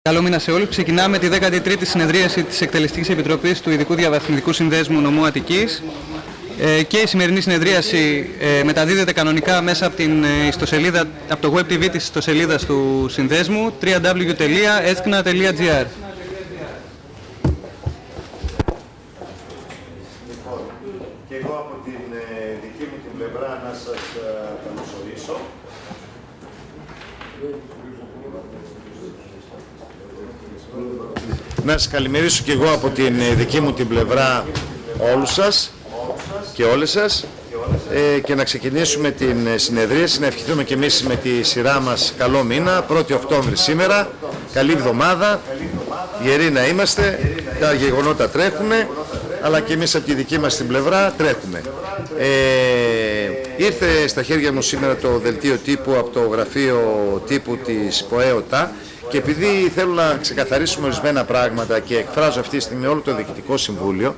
Καλό μήνα σε όλους. Ξεκινάμε τη 13η συνεδρίαση της Εκτελεστικής Επιτροπής του Ειδικού Διαβαθμιστικού Συνδέσμου Νομού Αττικής και η σημερινή συνεδρίαση μεταδίδεται κανονικά μέσα από την ιστοσελίδα, από το web TV της ιστοσελίδας του Συνδέσμου www.eskna.gr. Και εγώ από την δική μου την πλευρά να σας καλωσορίσω. Να σας καλημερίσω και εγώ από την δική μου την πλευρά όλους σας και όλες σας και να ξεκινήσουμε την συνεδρίαση, να ευχηθούμε και εμείς με τη σειρά μας καλό μήνα, 1η Οκτώβρη σήμερα, καλή εβδομάδα, γεροί να είμαστε, τα γεγονότα τρέχουν, αλλά και εμείς από τη δική μας την πλευρά τρέχουμε. Ήρθε στα χέρια μου σήμερα το δελτίο τύπου από το γραφείο τύπου της ΠΟΕΟΤΑ και επειδή θέλω να ξεκαθαρίσουμε ορισμένα πράγματα και εκφράζω αυτή τη στιγμή όλο το Διοικητικό Συμβούλιο,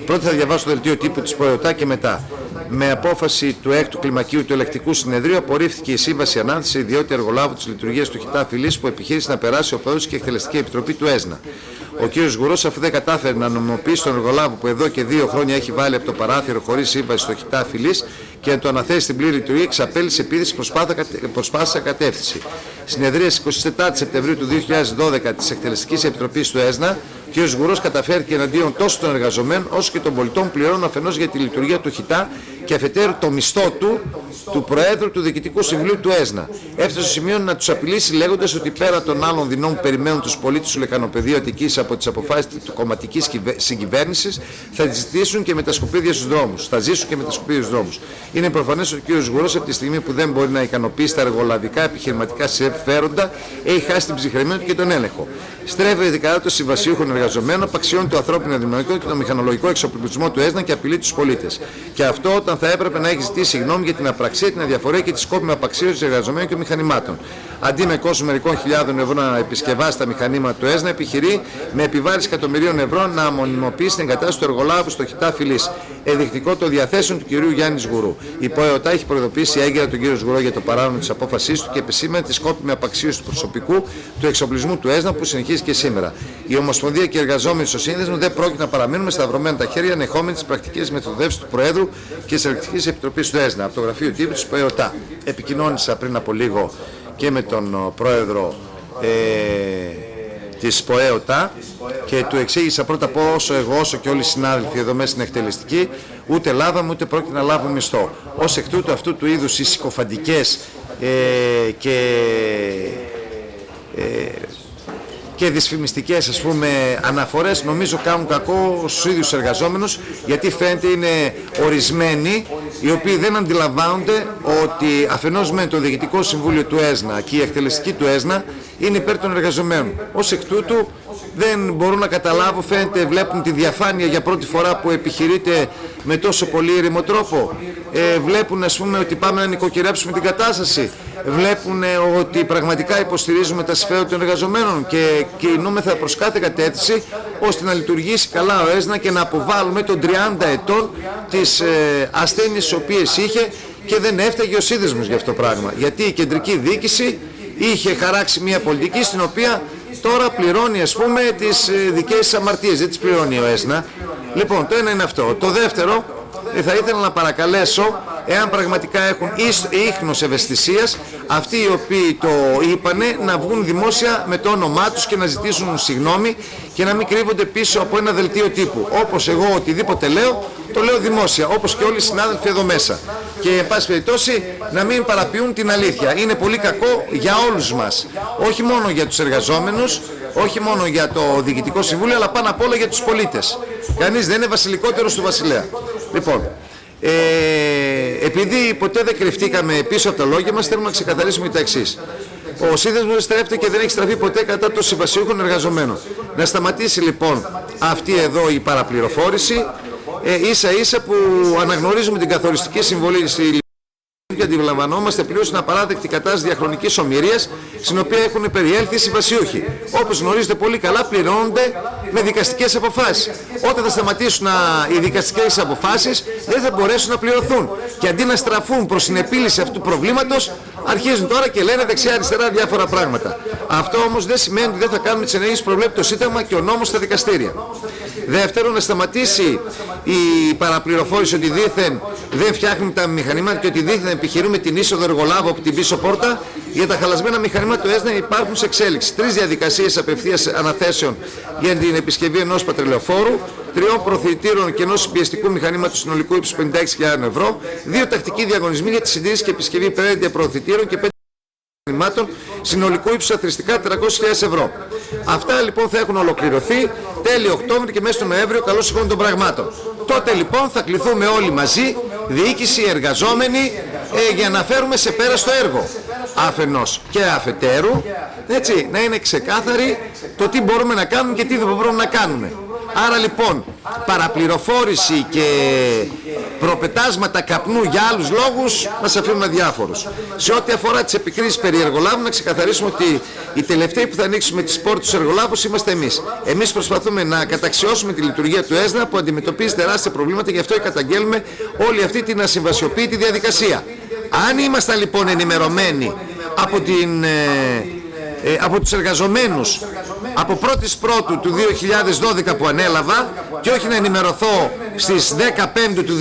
πρώτα θα διαβάσω το δελτίο τύπου της ΠΟΕΟΤΑ και μετά. Με απόφαση του 6ου Κλιμακίου του Ελεκτικού Συνεδρίου απορρίφθηκε η σύμβαση ανάθεση ιδιότητα εργολάβου της λειτουργίας του ΧΙΤΑ Φυλής που επιχείρησε να περάσει ο πρόεδρος και η Εκτελεστική Επιτροπή του ΕΣΝΑ. Ο κ. Γουρός, αφού δεν κατάφερε να νομιμοποιήσει τον εργολάβο που εδώ και 2 χρόνια έχει βάλει από το παράθυρο χωρίς σύμβαση στο ΧΙΤΑ Φυλής και να το αναθέσει στην πλήρη λειτουργία, εξαπέλυσε επίδειξη προσπάθεια κατεύθυνση. Συνεδρία 24 Σεπτεμβρίου του 2012 της Εκτελεστικής Επιτροπής του ΕΣΝΑ, ο κ. Γουρός καταφέρθηκε εναντίον τόσο των εργαζομένων όσο και των πολιτών που πληρώνουν αφενός για τη λειτουργία του ΧΙΤΑ και αφετέρου το μισθό του Προέδρου του Διοικητικού Συμβουλίου του ΕΣΝΑ. Έφτασε στο σημείο να τους απειλήσει λέγοντας ότι πέρα των άλλων δεινών που περιμένουν τους πολίτες του Λεκανοπεδίου Αττικής από τις αποφάσεις της κομματικής συγκυβέρνησης, θα ζητήσουν και με τα σκουπίδια στους δρόμους. Θα ζήσουν και με τα σκουπίδια στους δρόμους. Είναι προφανές ότι ο κ. Γουρός, από τη στιγμή που δεν μπορεί να ικανοποιήσει τα εργολαβικά επιχειρηματικά συμφέροντα, έχει χάσει την ψυχραιμία του και τον έλεγχο. Στρέφεται κατά των συμβασιούχων εργαζομένων, απαξιώνει το ανθρώπινο δυναμικό και το μηχανολογικό εξοπλισμό του ΕΣΝΑ και απειλεί τους πολίτες. Και αυτό όταν θα έπρεπε να έχει ζητήσει συγγνώμη για την απραξία, την αδιαφορία και τη σκόπιμη απαξίωση εργαζομένων και μηχανημάτων. Αντί με κόσμο μερικών χιλιάδων ευρώ να επισκευάσει τα μηχανήματα του ΕΣΝΑ, επιχειρεί με επιβάρηση εκατομμυρίων ευρώ να μονιμοποιήσει την εγκατάσταση του εργολάβου στο ΧΙΤΑ Φυλής. Ενδεικτικό το διαθέσεων του κ. Γιάννη Γουρού. Η ΠΟΕΟΤΑ έχει προειδοποιήσει έγκαιρα τον κ. Γουρό για το παράνομο της απόφασής του και επισήμανε τη σκόπιμη απαξίωση του προσωπικού του εξοπλισμού του ΕΣΝΑ που συνεχίζει και σήμερα. Η Ομοσπονδία και οι εργαζόμενοι στο Σύνδεσμο δεν πρόκειται να παραμείνουν με σταυρωμένα τα χέρια ανεχόμενοι τις πρακτικές μεθοδεύσεις του Προέδρου και της Ελεκτικής Επιτροπής του ΕΣΝΑ. Από το γραφείο τύπου της ΠΟΕΟΤΑ. Επικοινώνησα πριν από λίγο και με τον Πρόεδρο της ΠΟΕΟΤΑ και του εξήγησα πρώτα πόσο εγώ όσο και όλοι οι συνάδελφοι εδώ μέσα στην εκτελεστική ούτε λάβαμε ούτε πρόκειται να λάβουμε μισθό. Ως εκ τούτου αυτού του είδους οι συκοφαντικές και δυσφημιστικές αναφορές νομίζω κάνουν κακό στους ίδιους εργαζόμενους, γιατί φαίνεται είναι ορισμένοι οι οποίοι δεν αντιλαμβάνονται ότι αφενός με το Διοικητικό Συμβούλιο του ΕΣΝΑ και η εκτελεστική του ΕΣΝΑ είναι υπέρ των εργαζομένων. Ως εκ τούτου δεν μπορούν να καταλάβουν, φαίνεται βλέπουν τη διαφάνεια για πρώτη φορά που επιχειρείται με τόσο πολύ ήρεμο τρόπο. Βλέπουν ότι πάμε να νοικοκυρέψουμε την κατάσταση. Βλέπουν ότι πραγματικά υποστηρίζουμε τα συμφέροντα των εργαζομένων και κινούμεθα προς κάθε κατεύθυνση ώστε να λειτουργήσει καλά ο ΕΣΝΑ και να αποβάλουμε των 30 ετών τις ασθένειες τις οποίες είχε και δεν έφταγε ο σύνδεσμος για αυτό το πράγμα. Γιατί η κεντρική διοίκηση είχε χαράξει μια πολιτική στην οποία τώρα πληρώνει τις δικές της αμαρτίες, δεν τις πληρώνει ο ΕΣΝΑ. Λοιπόν, το ένα είναι αυτό. Το δεύτερο, θα ήθελα να παρακαλέσω, εάν πραγματικά έχουν ίχνος ευαισθησίας, αυτοί οι οποίοι το είπανε να βγουν δημόσια με το όνομά τους και να ζητήσουν συγγνώμη και να μην κρύβονται πίσω από ένα δελτίο τύπου. Όπως εγώ οτιδήποτε λέω, το λέω δημόσια, όπως και όλοι οι συνάδελφοι εδώ μέσα. Και εν πάση περιπτώσει να μην παραποιούν την αλήθεια. Είναι πολύ κακό για όλους μας. Όχι μόνο για τους εργαζόμενους, όχι μόνο για το Διοικητικό Συμβούλιο, αλλά πάνω απ' όλα για τους πολίτες. Κανείς δεν είναι βασιλικότερος του βασιλέα. Λοιπόν, επειδή ποτέ δεν κρυφτήκαμε πίσω από τα λόγια μας, θέλουμε να ξεκαθαρίσουμε τα εξής. Ο σύνδεσμος στρέφεται και δεν έχει στραφεί ποτέ κατά των συμβασιούχων εργαζομένων. Να σταματήσει λοιπόν αυτή εδώ η παραπληροφόρηση, ίσα ίσα που αναγνωρίζουμε την καθοριστική συμβολή στη και αντιλαμβανόμαστε πλήρως την απαράδεκτη κατάσταση διαχρονικής ομοιρίας στην οποία έχουν περιέλθει οι συμβασιούχοι. Όπως γνωρίζετε πολύ καλά, πληρώνονται με δικαστικές αποφάσεις. Όταν θα σταματήσουν οι δικαστικές αποφάσεις, δεν θα μπορέσουν να πληρωθούν. Και αντί να στραφούν προς την επίλυση αυτού του προβλήματος, Αρχίζουν τώρα και λένε δεξιά-αριστερά διάφορα πράγματα. Αυτό όμως δεν σημαίνει ότι δεν θα κάνουμε τις ενέργειες που προβλέπει το Σύνταγμα και ο νόμος στα δικαστήρια. Δεύτερον, να σταματήσει η παραπληροφόρηση ότι δήθεν δεν φτιάχνουμε τα μηχανήματα και ότι δήθεν επιχειρούμε την είσοδο εργολάβου από την πίσω πόρτα. Για τα χαλασμένα μηχανήματα του ΕΣΝΑ υπάρχουν σε εξέλιξη 3 διαδικασίες απευθείας αναθέσεων για την επισκευή ενός πατρελαιοφόρου, 3 προθετήρων και ενός πιεστικού μηχανήματος συνολικού ύψους 56.000 ευρώ, 2 τακτικοί διαγωνισμοί για τη συντήρηση και επισκευή 5 προθετήρων και 5 μηχανημάτων συνολικού ύψους αθρηστικά 400.000 ευρώ. Αυτά λοιπόν θα έχουν ολοκληρωθεί τέλη Οκτώβρη και μέσα στο Νοέμβριο, καλώς σηκώνει των πραγμάτων. Τότε λοιπόν θα κληθούμε όλοι μαζί, διοίκηση, εργαζόμενοι, για να φέρουμε σε πέρα στο έργο. Αφενός και αφετέρου, έτσι, να είναι ξεκάθαρη το τι μπορούμε να κάνουμε και τι δεν μπορούμε να κάνουμε. Άρα λοιπόν, παραπληροφόρηση και προπετάσματα καπνού για άλλους λόγους μας αφήνουν αδιάφορους. Σε ό,τι αφορά τις επικρίσεις περί εργολάβων, να ξεκαθαρίσουμε ότι οι τελευταίοι που θα ανοίξουμε τις πόρτες στους εργολάβους είμαστε εμείς. Εμείς προσπαθούμε να καταξιώσουμε τη λειτουργία του ΕΣΝΑ που αντιμετωπίζει τεράστια προβλήματα, γι' αυτό καταγγέλουμε όλη αυτή την ασυμβασιοποίητη διαδικασία. Αν ήμασταν λοιπόν ενημερωμένοι από τους εργαζομένους από 1η Πρώτου του 2012 που ανέλαβα και όχι να ενημερωθώ στις 15 του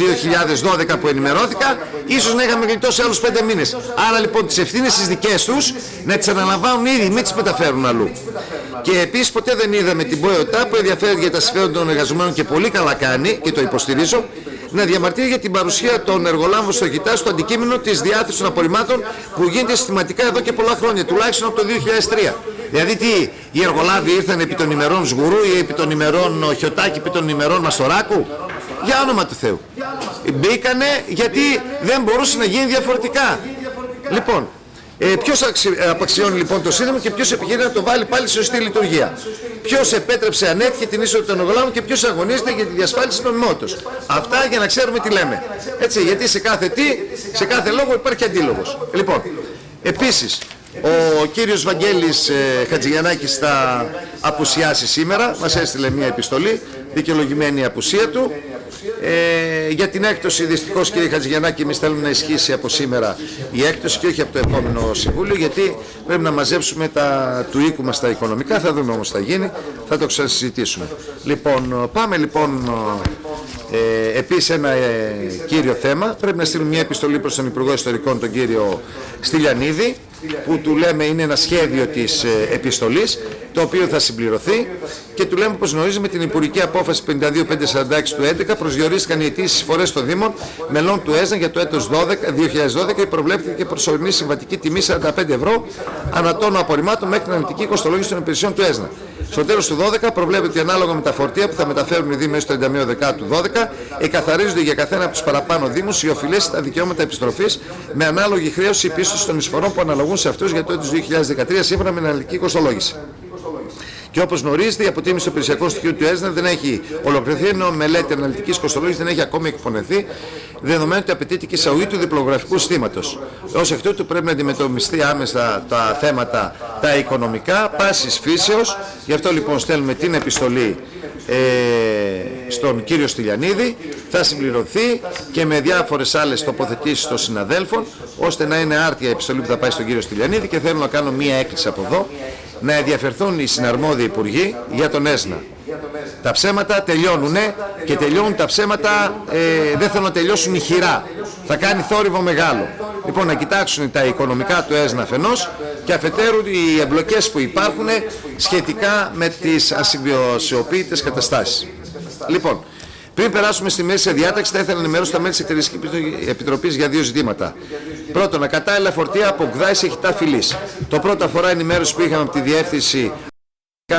2012 που ενημερώθηκα, ίσως να είχαμε γλιτώσει άλλους 5 μήνες. Άρα λοιπόν τις ευθύνες τις δικές τους να τις αναλαμβάνουν ήδη, μην τις μεταφέρουν αλλού. Και επίσης ποτέ δεν είδαμε την ΠΟΕΟΤΑ που ενδιαφέρεται για τα συμφέροντα των εργαζομένων και πολύ καλά κάνει και το υποστηρίζω, να διαμαρτύρει για την παρουσία των εργολάβων στο ΚΙΤΑ στο αντικείμενο της διάθεσης των απορριμμάτων που γίνεται συστηματικά εδώ και πολλά χρόνια, τουλάχιστον από το 2003. Δηλαδή τι, οι εργολάβοι ήρθαν επί των ημερών Σγουρού ή επί των ημερών Χιωτάκη, επί των ημερών Μαστοράκου? Για όνομα του Θεού. Μπήκανε γιατί δεν μπορούσε να γίνει διαφορετικά. Λοιπόν, ποιος απαξιώνει λοιπόν το Σύνταγμα και ποιος επιχειρεί να το βάλει πάλι σε σωστή λειτουργία? Ποιος επέτρεψε ανέτυχε την είσοδο των εργολάβων και ποιος αγωνίζεται για τη διασφάλιση νομιμότητας? Αυτά για να ξέρουμε τι λέμε. Έτσι, γιατί σε κάθε λόγο υπάρχει αντίλογος. Λοιπόν, επίσης, ο κύριος Βαγγέλης Χατζηγιαννάκης θα απουσιάσει σήμερα, μας έστειλε μια επιστολή, δικαιολογημένη η απουσία του. Για την έκπτωση δυστυχώς κύριε Χατζηγιαννάκη εμείς θέλουμε να ισχύσει από σήμερα η έκπτωση και όχι από το επόμενο Συμβούλιο, γιατί πρέπει να μαζέψουμε του οίκου μας τα οικονομικά, θα δούμε όμως τι θα γίνει, θα το ξανασυζητήσουμε. Λοιπόν, πάμε λοιπόν επίσης ένα κύριο θέμα, πρέπει να στείλουμε μια επιστολή προς τον Υπουργό Ιστορικών, τον κύριο Στυλιανίδη, που του λέμε είναι ένα σχέδιο της επιστολής, το οποίο θα συμπληρωθεί και του λέμε πως γνωρίζει με την Υπουργική Απόφαση 52-546 του 2011 προσδιορίστηκαν οι αιτήσεις εισφορές των Δήμων μελών του ΕΣΝΑ για το έτος 2012 και προβλέπθηκε προσωρινή συμβατική τιμή 45 ευρώ ανατόνο απορριμμάτων μέχρι την αναλυτική κοστολόγηση των υπηρεσιών του ΕΣΝΑ. Στο τέλος του 2012 προβλέπεται ότι ανάλογα με τα φορτία που θα μεταφέρουν οι Δήμοι έως το 31 Δεκάτου του 2012 εκαθαρίζονται για καθένα από τους παραπάνω Δήμους οι οφειλές τα δικαιώματα επιστροφής με ανάλογη χρέωση ή πίστοση των εισφορών που αναλογούν σε αυτούς για το έτος 2013 σύμφωνα με την αναλυτική κοστολόγηση. Και όπως γνωρίζετε, η αποτίμηση των περιουσιακών στοιχείων του ΕΣΝΑ δεν έχει ολοκληρωθεί, ενώ μελέτη αναλυτικής κοστολόγησης δεν έχει ακόμη εκπονηθεί, δεδομένου ότι απαιτείται και εισαγωγή του διπλογραφικού συστήματος. Ως εκ τούτου πρέπει να αντιμετωπιστεί άμεσα τα θέματα τα οικονομικά, πάσης φύσεως. Γι' αυτό λοιπόν στέλνουμε την επιστολή στον κύριο Στυλιανίδη, θα συμπληρωθεί και με διάφορες άλλες τοποθετήσεις των συναδέλφων, ώστε να είναι άρτια η επιστολή που θα πάει στον κύριο Στυλιανίδη. Και θέλω να κάνω μία έκκληση από εδώ, να ενδιαφερθούν οι συναρμόδιοι υπουργοί για τον ΕΣΝΑ. Τα ψέματα τελειώνουνε και τελειώνουν τα ψέματα, δεν θέλουν να τελειώσουν ηχηρά. Θα κάνει θόρυβο μεγάλο. Λοιπόν, να κοιτάξουν τα οικονομικά του ΕΣΝΑ αφενός και αφετέρου οι εμπλοκές που υπάρχουν σχετικά με τις ασυμβιωσιοποιητές καταστάσεις. Λοιπόν, πριν περάσουμε στη μέση διάταξη, θα ήθελα να ενημερώσω τα μέλη της Εκτελεστικής Επιτροπής για δύο ζητήματα. Πρώτον, ακατάλληλα φορτία από γκδάι σε χιτά φυλής. Το πρώτο αφορά ενημέρωση που είχαμε από τη Διεύθυνση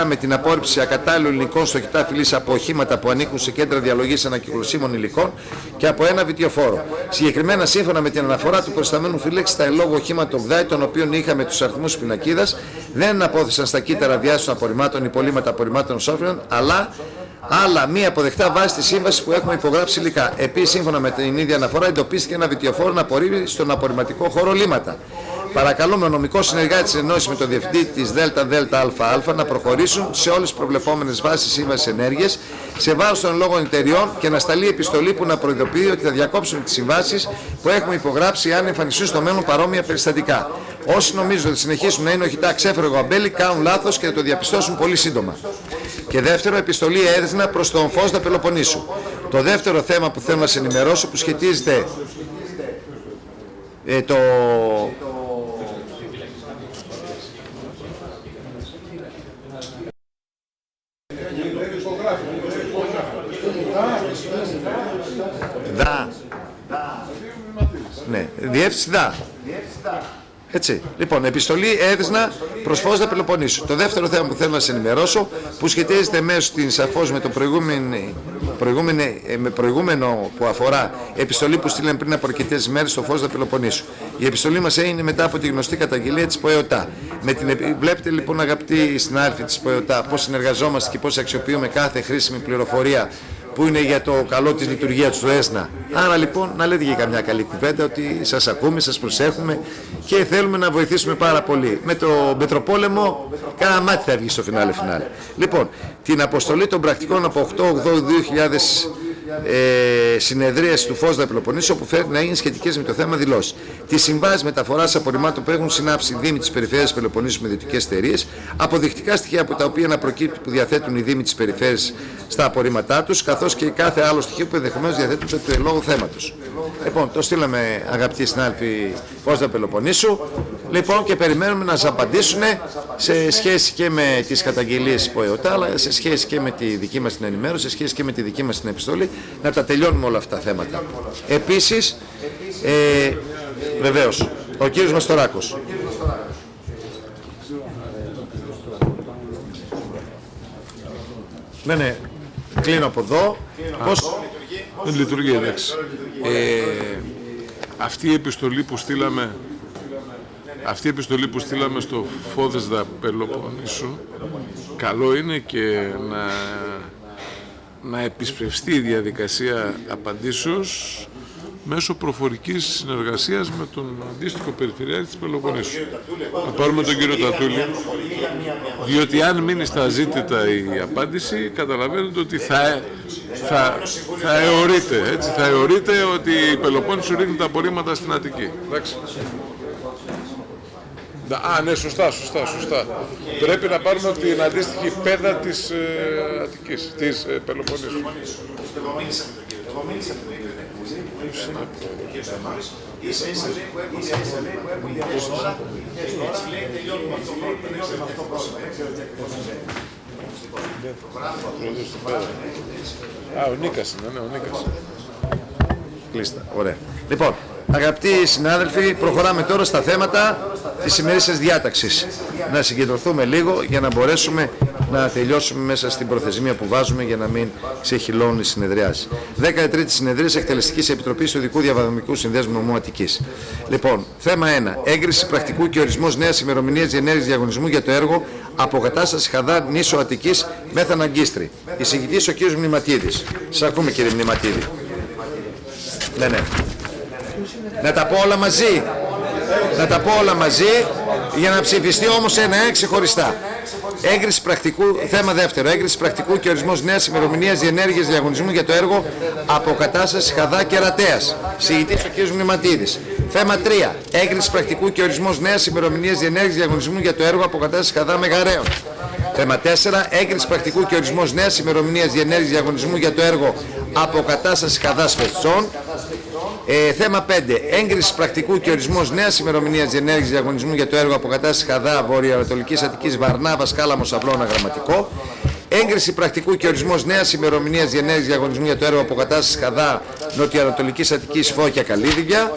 με την απόρριψη ακατάλληλων υλικών στο χιτά φυλής από οχήματα που ανήκουν σε κέντρα διαλογής ανακυκλωσίμων υλικών και από ένα βιτιοφόρο. Συγκεκριμένα, σύμφωνα με την αναφορά του προϊσταμένου φύλαξη, τα ελόγω οχήματα γκδάι, των οποίων είχαμε τους αριθμούς πινακίδας, δεν απόθεσαν στα κύτταρα διάσωσης των απορριμμάτων υπολείμματα απορριμμάτων σόφρων, αλλά άλλα μη αποδεκτά βάσει τη σύμβαση που έχουμε υπογράψει υλικά. Επίσης, σύμφωνα με την ίδια αναφορά, εντοπίστηκε ένα βιτιοφόρο να απορρίπτει στον απορριμματικό χώρο λίμματα. Παρακαλώ με νομικό συνεργάτη της ενώσης με τον διευθυντή της ΔΔΑΑ να προχωρήσουν σε όλες τις προβλεπόμενες βάσεις σύμβασης ενέργειας σε βάρος των λόγων εταιριών και να σταλεί επιστολή που να προειδοποιεί ότι θα διακόψουν τις συμβάσεις που έχουμε υπογράψει αν εμφανιστούν στο μέλλον παρόμοια περιστατικά. Όσοι νομίζουν ότι συνεχίσουν να είναι οχητά ξέφρεγο αμπέλι κάνουν λάθος και θα το διαπιστώσουν πολύ σύντομα. Και δεύτερο, επιστολή έδεσνα προς τον Φώσδα Πελοποννήσου. Το δεύτερο θέμα που θέλω να σε ενημερώσω που σχετίζεται ναι, διεύθυνση ΔΑ. Έτσι. Λοιπόν, επιστολή έδεσνα προς Φώσδα Πελοποννήσου. Το δεύτερο θέμα που θέλω να σε ενημερώσω, που σχετίζεται μέσω την σαφώς με το προηγούμενο που αφορά επιστολή που στείλαμε πριν από αρκετές μέρες στο Φώσδα Πελοποννήσου. Η επιστολή μας έγινε μετά από τη γνωστή καταγγελία της ΠΟΕΟΤΑ. Βλέπετε λοιπόν, αγαπητοί συνάδελφοι της ΠΟΕΟΤΑ, πώς συνεργαζόμαστε και πώς αξιοποιούμε κάθε χρήσιμη πληροφορία που είναι για το καλό της λειτουργίας του ΕΣΝΑ. Άρα λοιπόν να λέτε και καμιά καλή κουβέντα ότι σας ακούμε, σας προσέχουμε και θέλουμε να βοηθήσουμε πάρα πολύ. Με το Μετροπόλεμο κάνα μάτι θα βγει στο φινάλε. Λοιπόν, την αποστολή των πρακτικών από 8-8-2000 συνεδρίαση του Φώσδα Πελοποννήσου, όπου φέρνει να είναι σχετικές με το θέμα δηλώσεις. Τις συμβάσεις μεταφοράς απορριμμάτων που έχουν συνάψει οι Δήμοι της Περιφέρειας Πελοποννήσου με ιδιωτικές εταιρείες, αποδεικτικά στοιχεία από τα οποία να προκύπτει που διαθέτουν οι Δήμοι της Περιφέρειας στα απορρίμματά τους, καθώς και κάθε άλλο στοιχείο που ενδεχομένως διαθέτουν σε λόγω θέματος. Λοιπόν, το στείλαμε, αγαπητοί συνάδελφοι, Φώσδα Πελοποννήσου. Λοιπόν, και περιμένουμε να σας απαντήσουν σε σχέση και με τις καταγγελίες της ΠΟΕΟΤΑ, αλλά σε σχέση και με τη δική μας την ενημέρωση, σε σχέση και με τη δική μας την επιστολή, να τα τελειώνουμε όλα αυτά τα θέματα. Επίσης, βεβαίως, ο κύριος Μαστοράκος. Ναι, κλείνω από εδώ. Πώς λειτουργεί, εντάξει. Αυτή η επιστολή που στείλαμε στο Φώσδα Πελοποννήσου, καλό είναι και να επισπευστεί η διαδικασία απαντήσεως μέσω προφορικής συνεργασίας με τον αντίστοιχο Περιφερειάρχη της Πελοποννήσου. Να πάρουμε τον κύριο Τατούλη, διότι αν μείνει στα αζήτητα η απάντηση, καταλαβαίνετε ότι θα αιωρείται ότι η Πελοπόννησο ρίχνει τα απορρίμματα στην Αττική. Εντάξει. Ναι, σωστά. Πρέπει να πάρουμε την αντίστοιχη πέδα της Αττικής, της Πελοποννήσου. Ο Νίκας είναι, ο Νίκας. Κλείστα, ωραία. Λοιπόν, αγαπητοί συνάδελφοι, προχωράμε τώρα στα θέματα της ημερήσιας διάταξης. Να συγκεντρωθούμε λίγο για να μπορέσουμε να τελειώσουμε μέσα στην προθεσμία που βάζουμε για να μην ξεχυλώνουν οι συνεδριάσεις. 13η συνεδρίαση Εκτελεστικής Επιτροπής του Ειδικού Διαβαδομικού Συνδέσμου Νομού Αττικής. Λοιπόν, θέμα 1. Έγκριση πρακτικού και ορισμός νέας ημερομηνίας διενέργειας διαγωνισμού για το έργο Αποκατάσταση Χαδά νήσου Αττικής Μέθαν Αγκίστρη. Εισηγητής ο κ. Μνηματίδης. Σας ακούμε, κύριε Μνηματίδη. Ναι. Να τα πω όλα μαζί για να ψηφιστεί όμως ένα ξεχωριστά. Έγκριση πρακτικού, θέμα δεύτερο, έγκριση πρακτικού και ορισμός νέας ημερομηνίας διενέργειας διαγωνισμού για το έργο Αποκατάσταση Χαδά Κερατέας. Συγητής ο κ. Μνηματίδης. Θέμα 3. Έγκριση πρακτικού και ορισμός νέας ημερομηνίας διενέργειας διαγωνισμού για το έργο Αποκατάσταση Χαδά Μεγαρέων. Θέμα 4. Έγκριση πρακτικού και ορισμός νέας ημερομηνίας διενέργειας διαγωνισμού για το έργο Αποκατάσταση Χαδά Σφετσών. Θέμα 5. Έγκριση πρακτικού και ορισμός νέας ημερομηνίας διενέργειας διαγωνισμού για το έργο Αποκατάσταση Χαδά Βορειοανατολικής Αττικής Βαρνάβας Κάλαμος Αυλώνα Γραμματικό. Έγκριση πρακτικού και ορισμός νέας ημερομηνίας διενέργειας διαγωνισμού για το έργο Αποκατάσταση Χαδά Νοτιοανατολικής Αττικής Φώκια Καλύδιδια.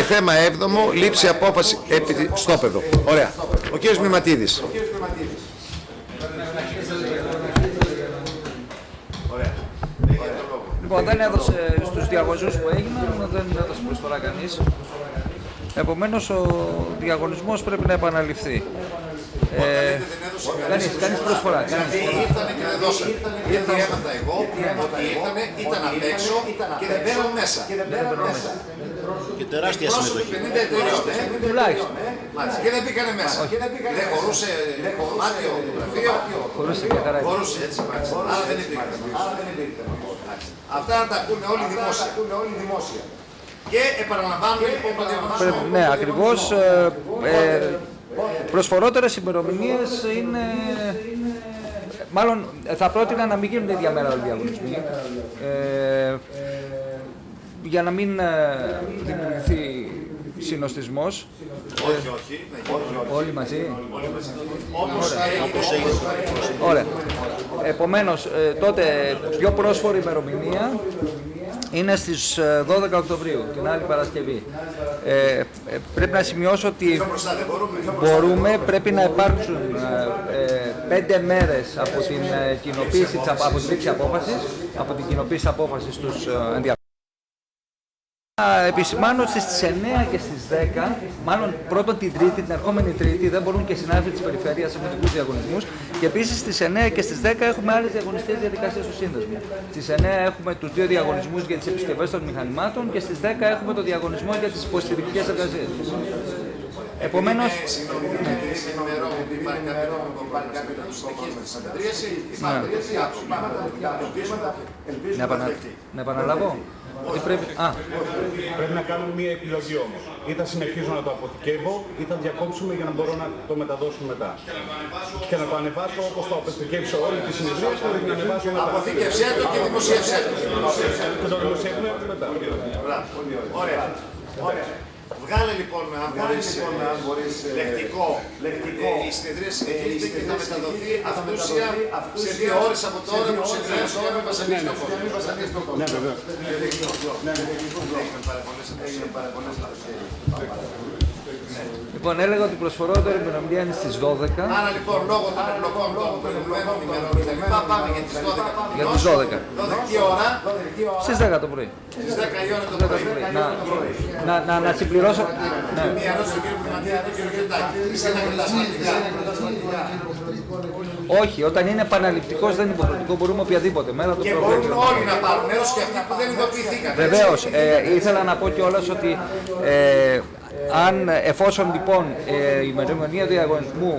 Θέμα 7. Λήψη απόφαση επί στόπεδο. Ωραία. Ο κ. Μνηματίδης. Λοιπόν, δεν έδωσε στους διαγωνισμούς που έγιναν, δεν έδωσε προσφορά κανείς. Επομένως, ο διαγωνισμός πρέπει να επαναληφθεί. Κανείς προσφορά. Ήρθανε και δεν δώσανε. Γιατί έμαθα εγώ ότι ήταν απ' έξω και δεν μπαίναν μέσα. Και τεράστια συμμετοχή. 50 εταιρεών. Τουλάχιστον. Μάλιστα. Και δεν μπήκανε μέσα. Δεν χωρούσε το δωμάτιο, το γραφείο. Χωρούσε μια χαρά. Χωρούσε έτσι. Μάλιστα. Άρα δεν υπήρχε. Αυτά να τα ακούνε όλοι δημόσια. Και επαναλαμβάνουμε λοιπόν το διαγωνισμό. Ναι, ακριβώς. Προσφορότερες ημερομηνίες είναι... Μάλλον θα πρότεινα να μην γίνουν ίδια μέρα όλοι οι διαγωνισμοί. Για να μην δημιουργηθεί συνοστισμός. Όχι. Όλοι μαζί. Όπως Ωραία. Επομένως, τότε πιο πρόσφορη ημερομηνία είναι στις 12 Οκτωβρίου, την άλλη Παρασκευή. Πρέπει να σημειώσω ότι πρέπει να υπάρξουν 5 μέρες από την κοινοποίηση, από την λήψη απόφασης, από την κοινοποίηση απόφασης στους ενδιαφερόμενους. Επισημάνω ότι στις 9 και στις 10, μάλλον πρώτον την ερχόμενη Τρίτη, δεν μπορούν και οι συνάδελφοι της Περιφέρειας σε μυθικούς διαγωνισμούς. Και επίσης στις 9 και στις 10 έχουμε άλλες διαγωνιστικές διαδικασίες του Σύνδεσμου. Στις 9 έχουμε τους 2 διαγωνισμούς για τις επισκευές των μηχανημάτων και στις 10 έχουμε το διαγωνισμό για τις υποστηρικτικές εργασίες. Επομένως. Να επαναλάβω. Πρέπει να κάνουμε μια επιλογή όμως. Ή θα συνεχίζω να το αποθηκεύω ή θα διακόψουμε για να μπορώ να το μεταδώσουμε μετά. Και να το ανεβάσω όπως το αποθηκεύσω όλη τη συνεδρία και να την ανεβάσω μετά. Αποθήκευσέ το και δημοσίευσέ το. Και το δημοσιεύουμε μετά. Ωραία. Βγάλε λοιπόν, αν μπορείς, λεκτικό. Η συνεδρία συνεχίζεται και θα μεταδοθεί αυτούσια σε 2 ώρες από τώρα που συνεδριάζουν για να μην βασανίσει το κόσμο. Ναι, βεβαίως. Λοιπόν, έλεγα ότι η προσφορότερη ημερομηνία είναι στις 12. Άρα λοιπόν, λόγω των εμπλοκών των προηγουμένων ημερών και τα λοιπά, πάμε για τις 12. Για τις 12. 12 η ώρα. Στις 10 το πρωί. Στις 10 η ώρα το πρωί. Να συμπληρώσω. Μία ερώτηση στον κύριο Πληματίδη και τον κύριο Κεντάκη. Είστε ένα κριτασματικά. Όχι, όταν είναι επαναληπτικός δεν είναι υποχρεωτικό, μπορούμε οποιαδήποτε μέρα το Και μπορούν όλοι να πάρουν μέρος και αυτοί που δεν ειδοποιηθήκαν. Βεβαίως, ήθελα να πω κιόλας ότι εφόσον λοιπόν η ημερομηνία διαγωνισμού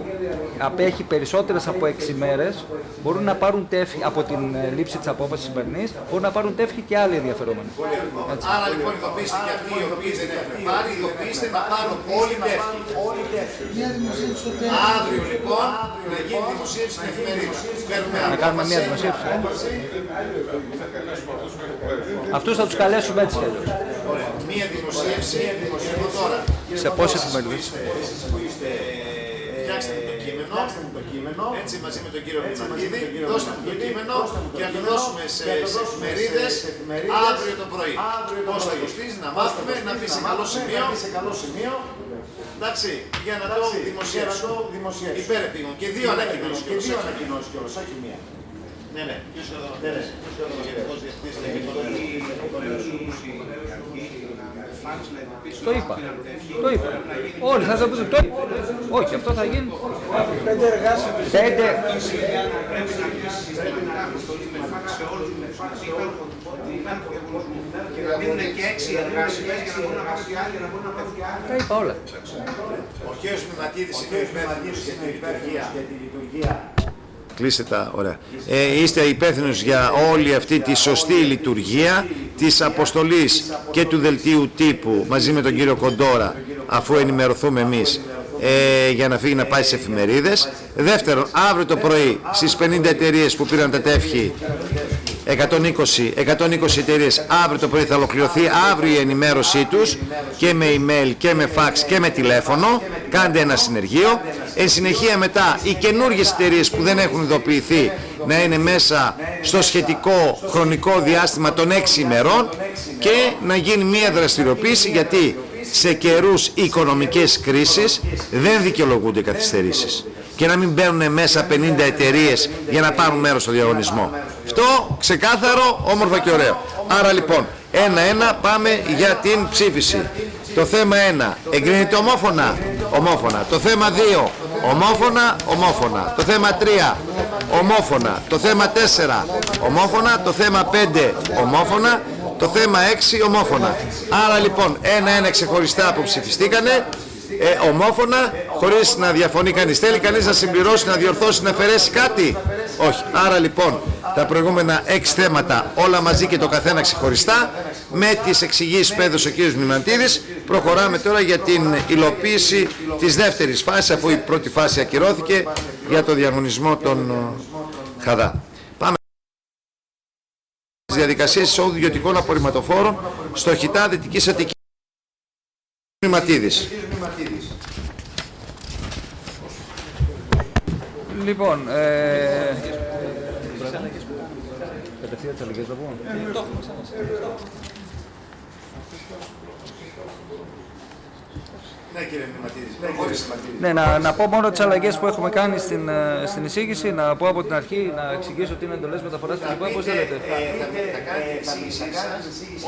απέχει περισσότερες από 6 μέρες, μπορούν να πάρουν τεύχη από την λήψη της απόφασης σημερινής, μπορούν να πάρουν τεύχη και άλλοι ενδιαφερόμενοι. Άρα λοιπόν ειδοποιήστε και αυτοί οι οποίοι δεν έχουν πάρει, ειδοποιήστε να πάρουν όλοι τεύχη. Αύριο λοιπόν να γίνει δημοσίευση στην εφημερίδα. Να κάνουμε μια δημοσίευση. Αυτούς θα τους καλέσουμε έτσι κι αλλιώς. Μία δημοσίευση από τώρα. Σε πόσες εφημερίδες? Φτιάξτε το κείμενο, έτσι μαζί με τον κύριο Πληματίδη, δώστε το κείμενο και να το δώσουμε σε εφημερίδες αύριο το πρωί. Πώς θα κοστίζει, να μάθουμε, να μπει σε καλό σημείο. Εντάξει, για να το δημοσιεύσουμε. Υπέρεπιγον. Και 2 ανακοινώσεις κιόλας, όχι μία. Ναι. Το είπα. Όλοι θα το πούν. Όχι, αυτό θα γίνει. 5 εργάσιμες. Πρέπει να αποστολή με φάξ σε όλους με φάξ ότι υπάρχει διαγωνισμό και να μείνουν και 6 εργάσιμες για να μπορούν να πάνε και άλλοι, να μπορούν να πάνε και άλλοι. Τα είπα όλα. Ο κ. Μηματίδης είναι υπεύθυνος για τη λειτουργία. Κλείστε τα, ωραία. Είστε υπεύθυνος για όλη αυτή τη σωστή λειτουργία της αποστολής και του δελτίου τύπου μαζί με τον κύριο Κοντόρα, αφού ενημερωθούμε εμείς, για να φύγει να πάει στις εφημερίδες. Δεύτερον, αύριο το πρωί στις 50 εταιρείες που πήραν τα τεύχη, 120 εταιρείες, αύριο το πρωί θα ολοκληρωθεί αύριο η ενημέρωσή τους και με email και με fax και με τηλέφωνο. Κάντε ένα συνεργείο. Εν συνεχεία μετά οι καινούργιες εταιρείες που δεν έχουν ειδοποιηθεί να είναι μέσα στο σχετικό χρονικό διάστημα των 6 ημερών και να γίνει μια δραστηριοποίηση, γιατί σε καιρούς οικονομικής κρίσης δεν δικαιολογούνται καθυστερήσεις και να μην μπαίνουν μέσα 50 εταιρείες για να πάρουν μέρος στο διαγωνισμό. Αυτό ξεκάθαρο, όμορφα και ωραίο. Άρα λοιπόν, 1-1 πάμε για την ψήφιση. Το θέμα 1, εγκρίνεται ομόφωνα. Το θέμα 2, ομόφωνα. Το θέμα 3, ομόφωνα. Το θέμα 4, ομόφωνα. Το θέμα 5, ομόφωνα. Το θέμα 6 ομόφωνα. Άρα λοιπόν ένα-ένα ξεχωριστά που ψηφιστήκανε, ομόφωνα, χωρίς να διαφωνεί κανείς. Θέλει κανείς να συμπληρώσει, να διορθώσει, να αφαιρέσει κάτι? Όχι. Άρα λοιπόν τα προηγούμενα 6 θέματα όλα μαζί και το καθένα ξεχωριστά, με τις εξηγήσεις που έδωσε ο κ. Μημαντίδης, προχωράμε τώρα για την υλοποίηση της δεύτερης φάσης, αφού η πρώτη φάση ακυρώθηκε για το διαγωνισμό των ΧΑΔΑ. Πάμε στις διαδικασίες εισόδου ιδιωτικών απορριμματοφόρων στο Χιτά Δυτικής Αττικής. Μημαντίδης. Λοιπόν, κατευθείαν τις αλλαγές θα πω. Ναι, κύριε Μημαντίδης. Ναι, να πω μόνο τις αλλαγές που έχουμε κάνει στην εισήγηση, να πω από την αρχή, να εξηγήσω τι είναι εντολές μεταφοράς και λοιπά, πώς θέλετε. Θα κάνετε την εισήγησή σας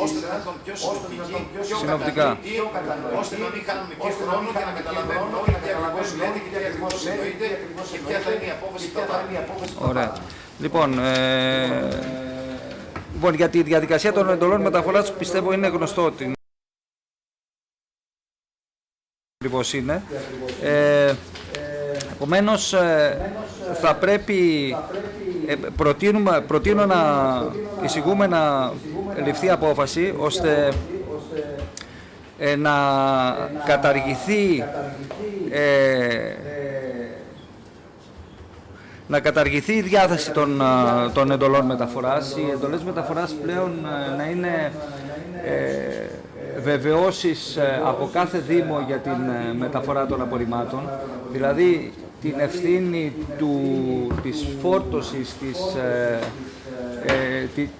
ώστε να είναι πιο συνοπτική, πιο συνοπτικά, ώστε να μην χάνουμε και χρόνο και να καταλαβαίνουμε όλοι τι ακριβώς λέτε και τι ακριβώς εννοείτε και ποια θα είναι η απόφαση που θα πάρει. Ωραία. Λοιπόν, για τη διαδικασία των εντολών μεταφοράς πιστεύω είναι γνωστό ότι ακριβώς είναι. Επομένως, θα πρέπει, προτείνω να εισηγούμε να ληφθεί απόφαση ώστε να καταργηθεί η διάθεση των εντολών μεταφοράς. Οι εντολές μεταφοράς πλέον να είναι βεβαιώσεις από κάθε Δήμο για την μεταφορά των απορριμμάτων, δηλαδή την ευθύνη της φόρτωσης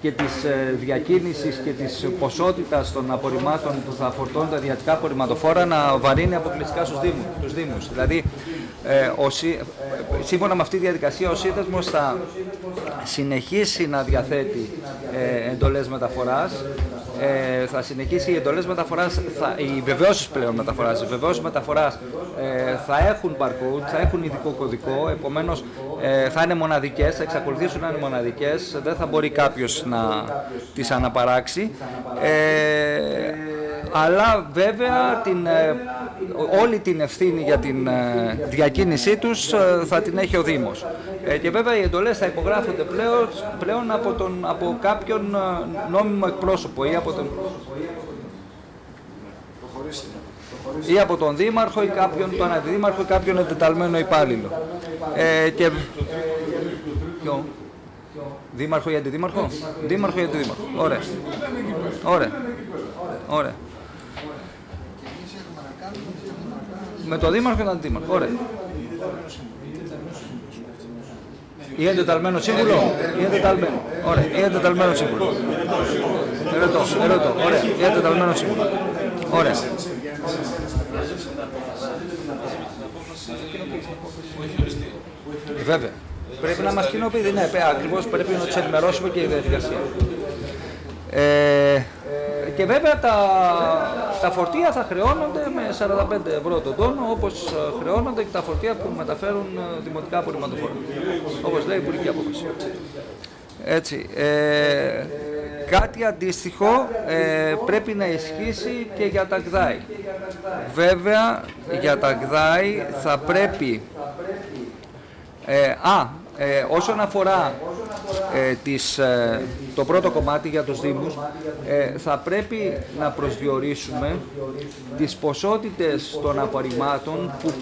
και της διακίνησης και της ποσότητας των απορριμμάτων που θα φορτώνουν τα ιδιωτικά απορριμματοφόρα να βαρύνει αποκλειστικά στους Δήμους. Δηλαδή, σύμφωνα με αυτή τη διαδικασία, ο σύνδεσμος θα συνεχίσει να διαθέτει εντολές μεταφοράς, θα συνεχίσει οι εντολές μεταφοράς, οι βεβαιώσεις πλέον μεταφοράς. Οι βεβαιώσεις μεταφοράς θα έχουν barcode, θα έχουν ειδικό κωδικό, επομένως θα είναι μοναδικές, θα εξακολουθήσουν να είναι μοναδικές, δεν θα μπορεί κάποιος να τις αναπαράξει. Αλλά βέβαια όλη την ευθύνη για την διακίνησή τους θα την έχει ο Δήμος. Και βέβαια οι εντολές θα υπογράφονται πλέον από κάποιον νόμιμο εκπρόσωπο ή από τον Δήμαρχο ή τον Αντιδήμαρχο ή κάποιον εντεταλμένο υπάλληλο. Δήμαρχο ή Αντιδήμαρχο? Δήμαρχο ή Αντιδήμαρχο. Ωραία. Με το Δήμαρχο και τον Αντιδήμαρχο. Ωραία. Ή εντεταλμένο σύμβουλο. Ωραία. Ή εντεταλμένο σύμβουλο. Ερωτώ. Ωραία. Ή εντεταλμένο σύμβουλο. Ωραία. Βέβαια. Πρέπει να μας κοινοποιεί. Ναι, ακριβώς πρέπει να τους ενημερώσουμε και η διαδικασία. Και βέβαια τα φορτία θα χρεώνονται με 45 ευρώ τον τόνο, όπως χρεώνονται και τα φορτία που μεταφέρουν δημοτικά απορριμματοφόρα. Όπως λέει η Υπουργική Απόφαση. Έτσι. Κάτι αντίστοιχο πρέπει να ισχύσει και για τα ΚΔΑΗ. Βέβαια, για τα ΚΔΑΗ θα πρέπει... όσον αφορά το πρώτο κομμάτι για τους Δήμους, θα πρέπει να προσδιορίσουμε τις ποσότητες των απορριμμάτων που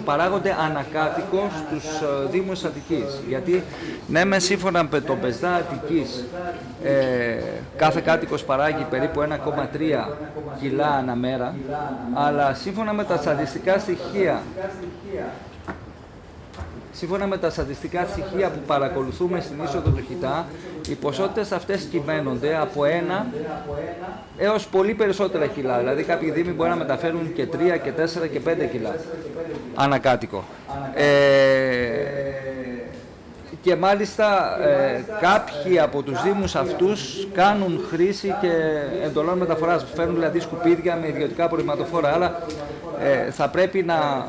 παράγονται ανακάτοικο στους Δήμους Αττικής. Γιατί ναι, σύμφωνα με τον ΠΕΣΔΑ Αττικής, κάθε κάτοικος παράγει περίπου 1,3 κιλά ανά μέρα, αλλά σύμφωνα με τα στατιστικά στοιχεία που παρακολουθούμε στην είσοδο του Χιτά, οι ποσότητες αυτές κυμαίνονται από 1 έως πολύ περισσότερα κιλά. Δηλαδή κάποιοι δήμοι μπορεί να μεταφέρουν και 3 και 4 και 5 κιλά ανακάτοικο. Και μάλιστα κάποιοι από τους Δήμους αυτούς κάνουν χρήση και εντολών μεταφοράς, φέρνουν δηλαδή σκουπίδια με ιδιωτικά απορριμματοφόρα. Άρα θα πρέπει να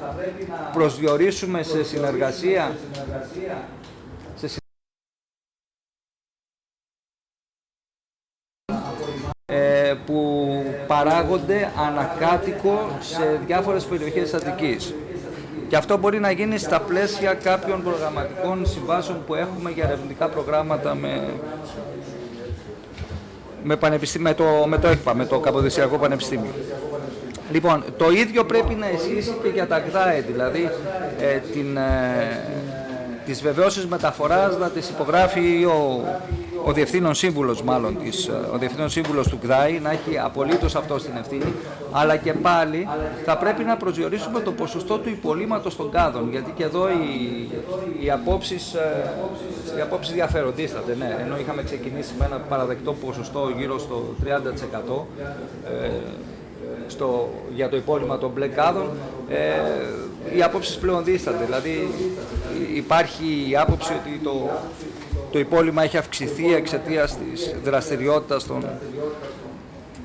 προσδιορίσουμε σε συνεργασία παράγονται ανακάτοικο σε διάφορες περιοχές της Αττικής. Και αυτό μπορεί να γίνει στα πλαίσια κάποιων προγραμματικών συμβάσεων που έχουμε για ερευνητικά προγράμματα με το ΕΚΠΑ, με το Καποδιστριακό Πανεπιστήμιο. Λοιπόν, το ίδιο πρέπει να ισχύσει και για τα ΚΔΑΕ, δηλαδή τις βεβαιώσεις μεταφοράς να τις υπογράφει ο Διευθύνων Σύμβουλος, ο Διευθύνων Σύμβουλος του ΚΔΑΗ, να έχει απολύτως αυτό στην ευθύνη, αλλά και πάλι θα πρέπει να προσδιορίσουμε το ποσοστό του υπολείμματος των κάδων, γιατί και εδώ οι απόψεις διαφέροντίσταται, ναι, ενώ είχαμε ξεκινήσει με ένα παραδεκτό ποσοστό γύρω στο 30%, για το υπόλοιμα των μπλε κάδων, οι απόψεις πλέον δίστανται. Δηλαδή υπάρχει η άποψη ότι το υπόλοιμα έχει αυξηθεί εξαιτίας της δραστηριότητας των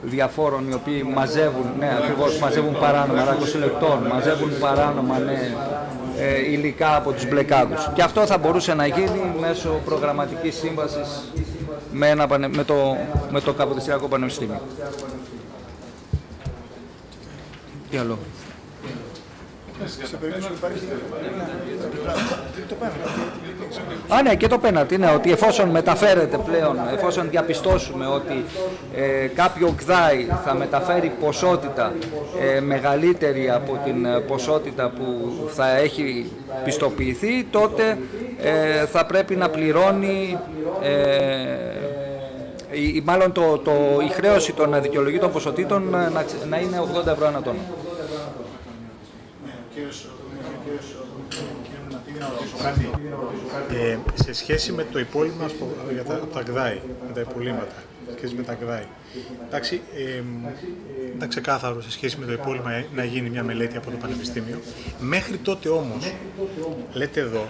διαφόρων οι οποίοι μαζεύουν, ναι, ακριβώς, μαζεύουν παράνομα ρακοσυλλεκτών, μαζεύουν παράνομα, ναι, υλικά από τους μπλε κάδους. Και αυτό θα μπορούσε να γίνει μέσω προγραμματικής σύμβασης με το Καποδιστριακό Πανεπιστήμιο. Τι άλλο. Ναι, και το πέναλτι είναι ότι εφόσον μεταφέρεται πλέον, εφόσον διαπιστώσουμε ότι κάποιο ΚΔΑΗ θα μεταφέρει ποσότητα μεγαλύτερη από την ποσότητα που θα έχει πιστοποιηθεί, τότε θα πρέπει να πληρώνει μάλλον η χρέωση των αδικαιολογήτων ποσοτήτων να είναι 80 ευρώ ανά τόνο. Σε σχέση με το υπόλοιμα για τα ΚΔΑΗ, με τα υπολείμματα, σε σχέση με τα ΚΔΑΗ, εντάξει, ήταν ξεκάθαρο σε σχέση με το υπόλοιμα να γίνει μια μελέτη από το Πανεπιστήμιο. Μέχρι τότε όμως, λέτε εδώ,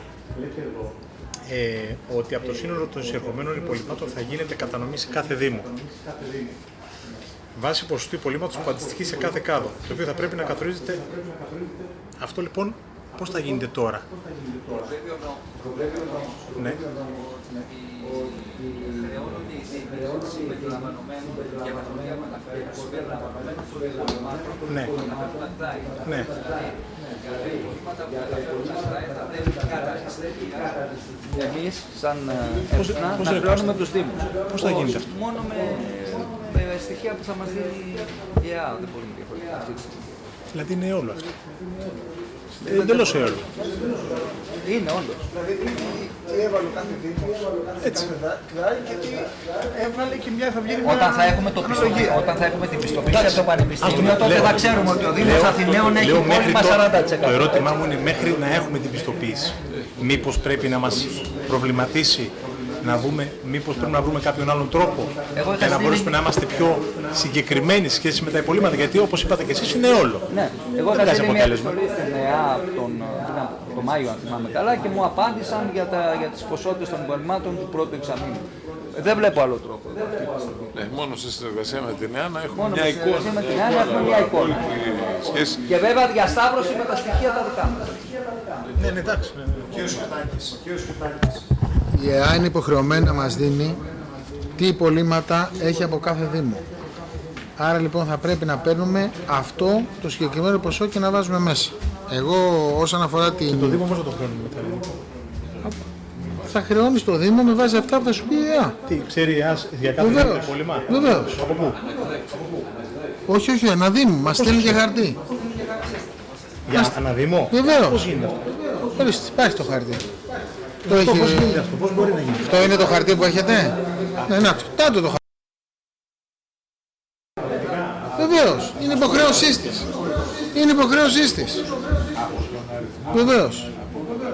ότι από το σύνολο των εισερχομένων υπολειμμάτων θα γίνεται κατανομή σε κάθε Δήμο. Βάσει ποσοστού υπολείμματος που αντιστοιχεί σε κάθε κάδο, το οποίο θα πρέπει να καθορίζεται. Αυτό λοιπόν πώς θα γίνεται τώρα? Ναι. Ναι. Ναι. Εμείς, σαν έρευνα, να πληρώνουμε τους Δήμους. Πώς θα γίνεται αυτό? Μόνο με στοιχεία που θα μας δίνει η ΕΑ, δεν μπορούμε διαφορετικά. Δηλαδή είναι όλο αυτό. Εντελώς όλο. Είναι όντως. Δηλαδή τι έβαλε κάθε Δήμος, έτσι και τι έβαλε και μια θα βγαίνει μια αναλογία. Όταν θα έχουμε την πιστοποίηση από το Πανεπιστήμιο, τότε θα ξέρουμε ότι ο Δήμος Αθηναίων έχει υπόλοιμα 40%. Το ερώτημά μου είναι μέχρι να έχουμε την πιστοποίηση. Μήπως πρέπει να μας προβληματίσει να δούμε, μήπως πρέπει να βρούμε κάποιον άλλον τρόπο για να μπορέσουμε να είμαστε πιο συγκεκριμένοι σχέση με τα υπολείμματα. Γιατί όπως είπατε και εσείς είναι όλο. Ναι, εγώ θα στείλει μια επιστολή στην ΕΑ τον Μάιο, αν θυμάμαι καλά, και μου απάντησαν για τις ποσότητες των υπολειμμάτων του πρώτου εξαμήνου. Δεν βλέπω άλλο τρόπο. Ναι, μόνο σε συνεργασία με την ΕΑ να έχουμε Μόνο μια σε εικόνα. συνεργασία με την ΕΑ να έχουμε μια εικόνα. Και βέβαια διασταύρωση με τα στοιχεία τα δικά μας. Ναι, εντάξει. Η ΕΑ είναι υποχρεωμένη να μας δίνει τι υπολείμματα έχει από κάθε Δήμο. Άρα λοιπόν θα πρέπει να παίρνουμε αυτό το συγκεκριμένο ποσό και να βάζουμε μέσα. Εγώ όσον αφορά την... Το Δήμο πώς θα το χρεώνουμε μετά? Θα χρεώνει το Δήμο με βάση αυτά που θα σου πει η ΕΑ. Τι, ξέρει η ΕΑ για κάθε Δήμο το υπόλοιμα? Βεβαίως. Από πού? Όχι, ένα Δήμο. Μας στέλνει και χαρτί. Για ένα Δήμο? Βεβαίως. Πώς γίνεται αυτό? Ορίστε, υπάρχει το χαρτί. Πώς γίνεται αυτό? Πώς μπορεί να γίνει? Αυτό είναι το χαρτί που έχετε? Ναι, να το χαρτί. Βεβαίως. Είναι υποχρέωσής της. Είναι υποχρέωσής της. Βεβαίως.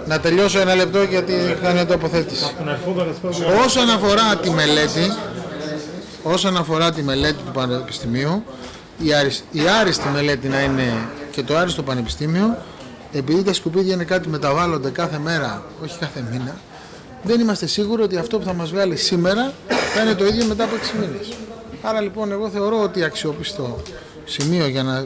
Να τελειώσω ένα λεπτό γιατί κάνει τοποθέτηση. Όσον αφορά τη μελέτη του Πανεπιστημίου, η άριστη μελέτη να είναι και το άριστο Πανεπιστήμιο, επειδή τα σκουπίδια είναι κάτι μεταβάλλονται κάθε μέρα, όχι κάθε μήνα, δεν είμαστε σίγουροι ότι αυτό που θα μας βγάλει σήμερα θα είναι το ίδιο μετά από 6 μήνες. Άρα λοιπόν εγώ θεωρώ ότι αξιόπιστο σημείο για να...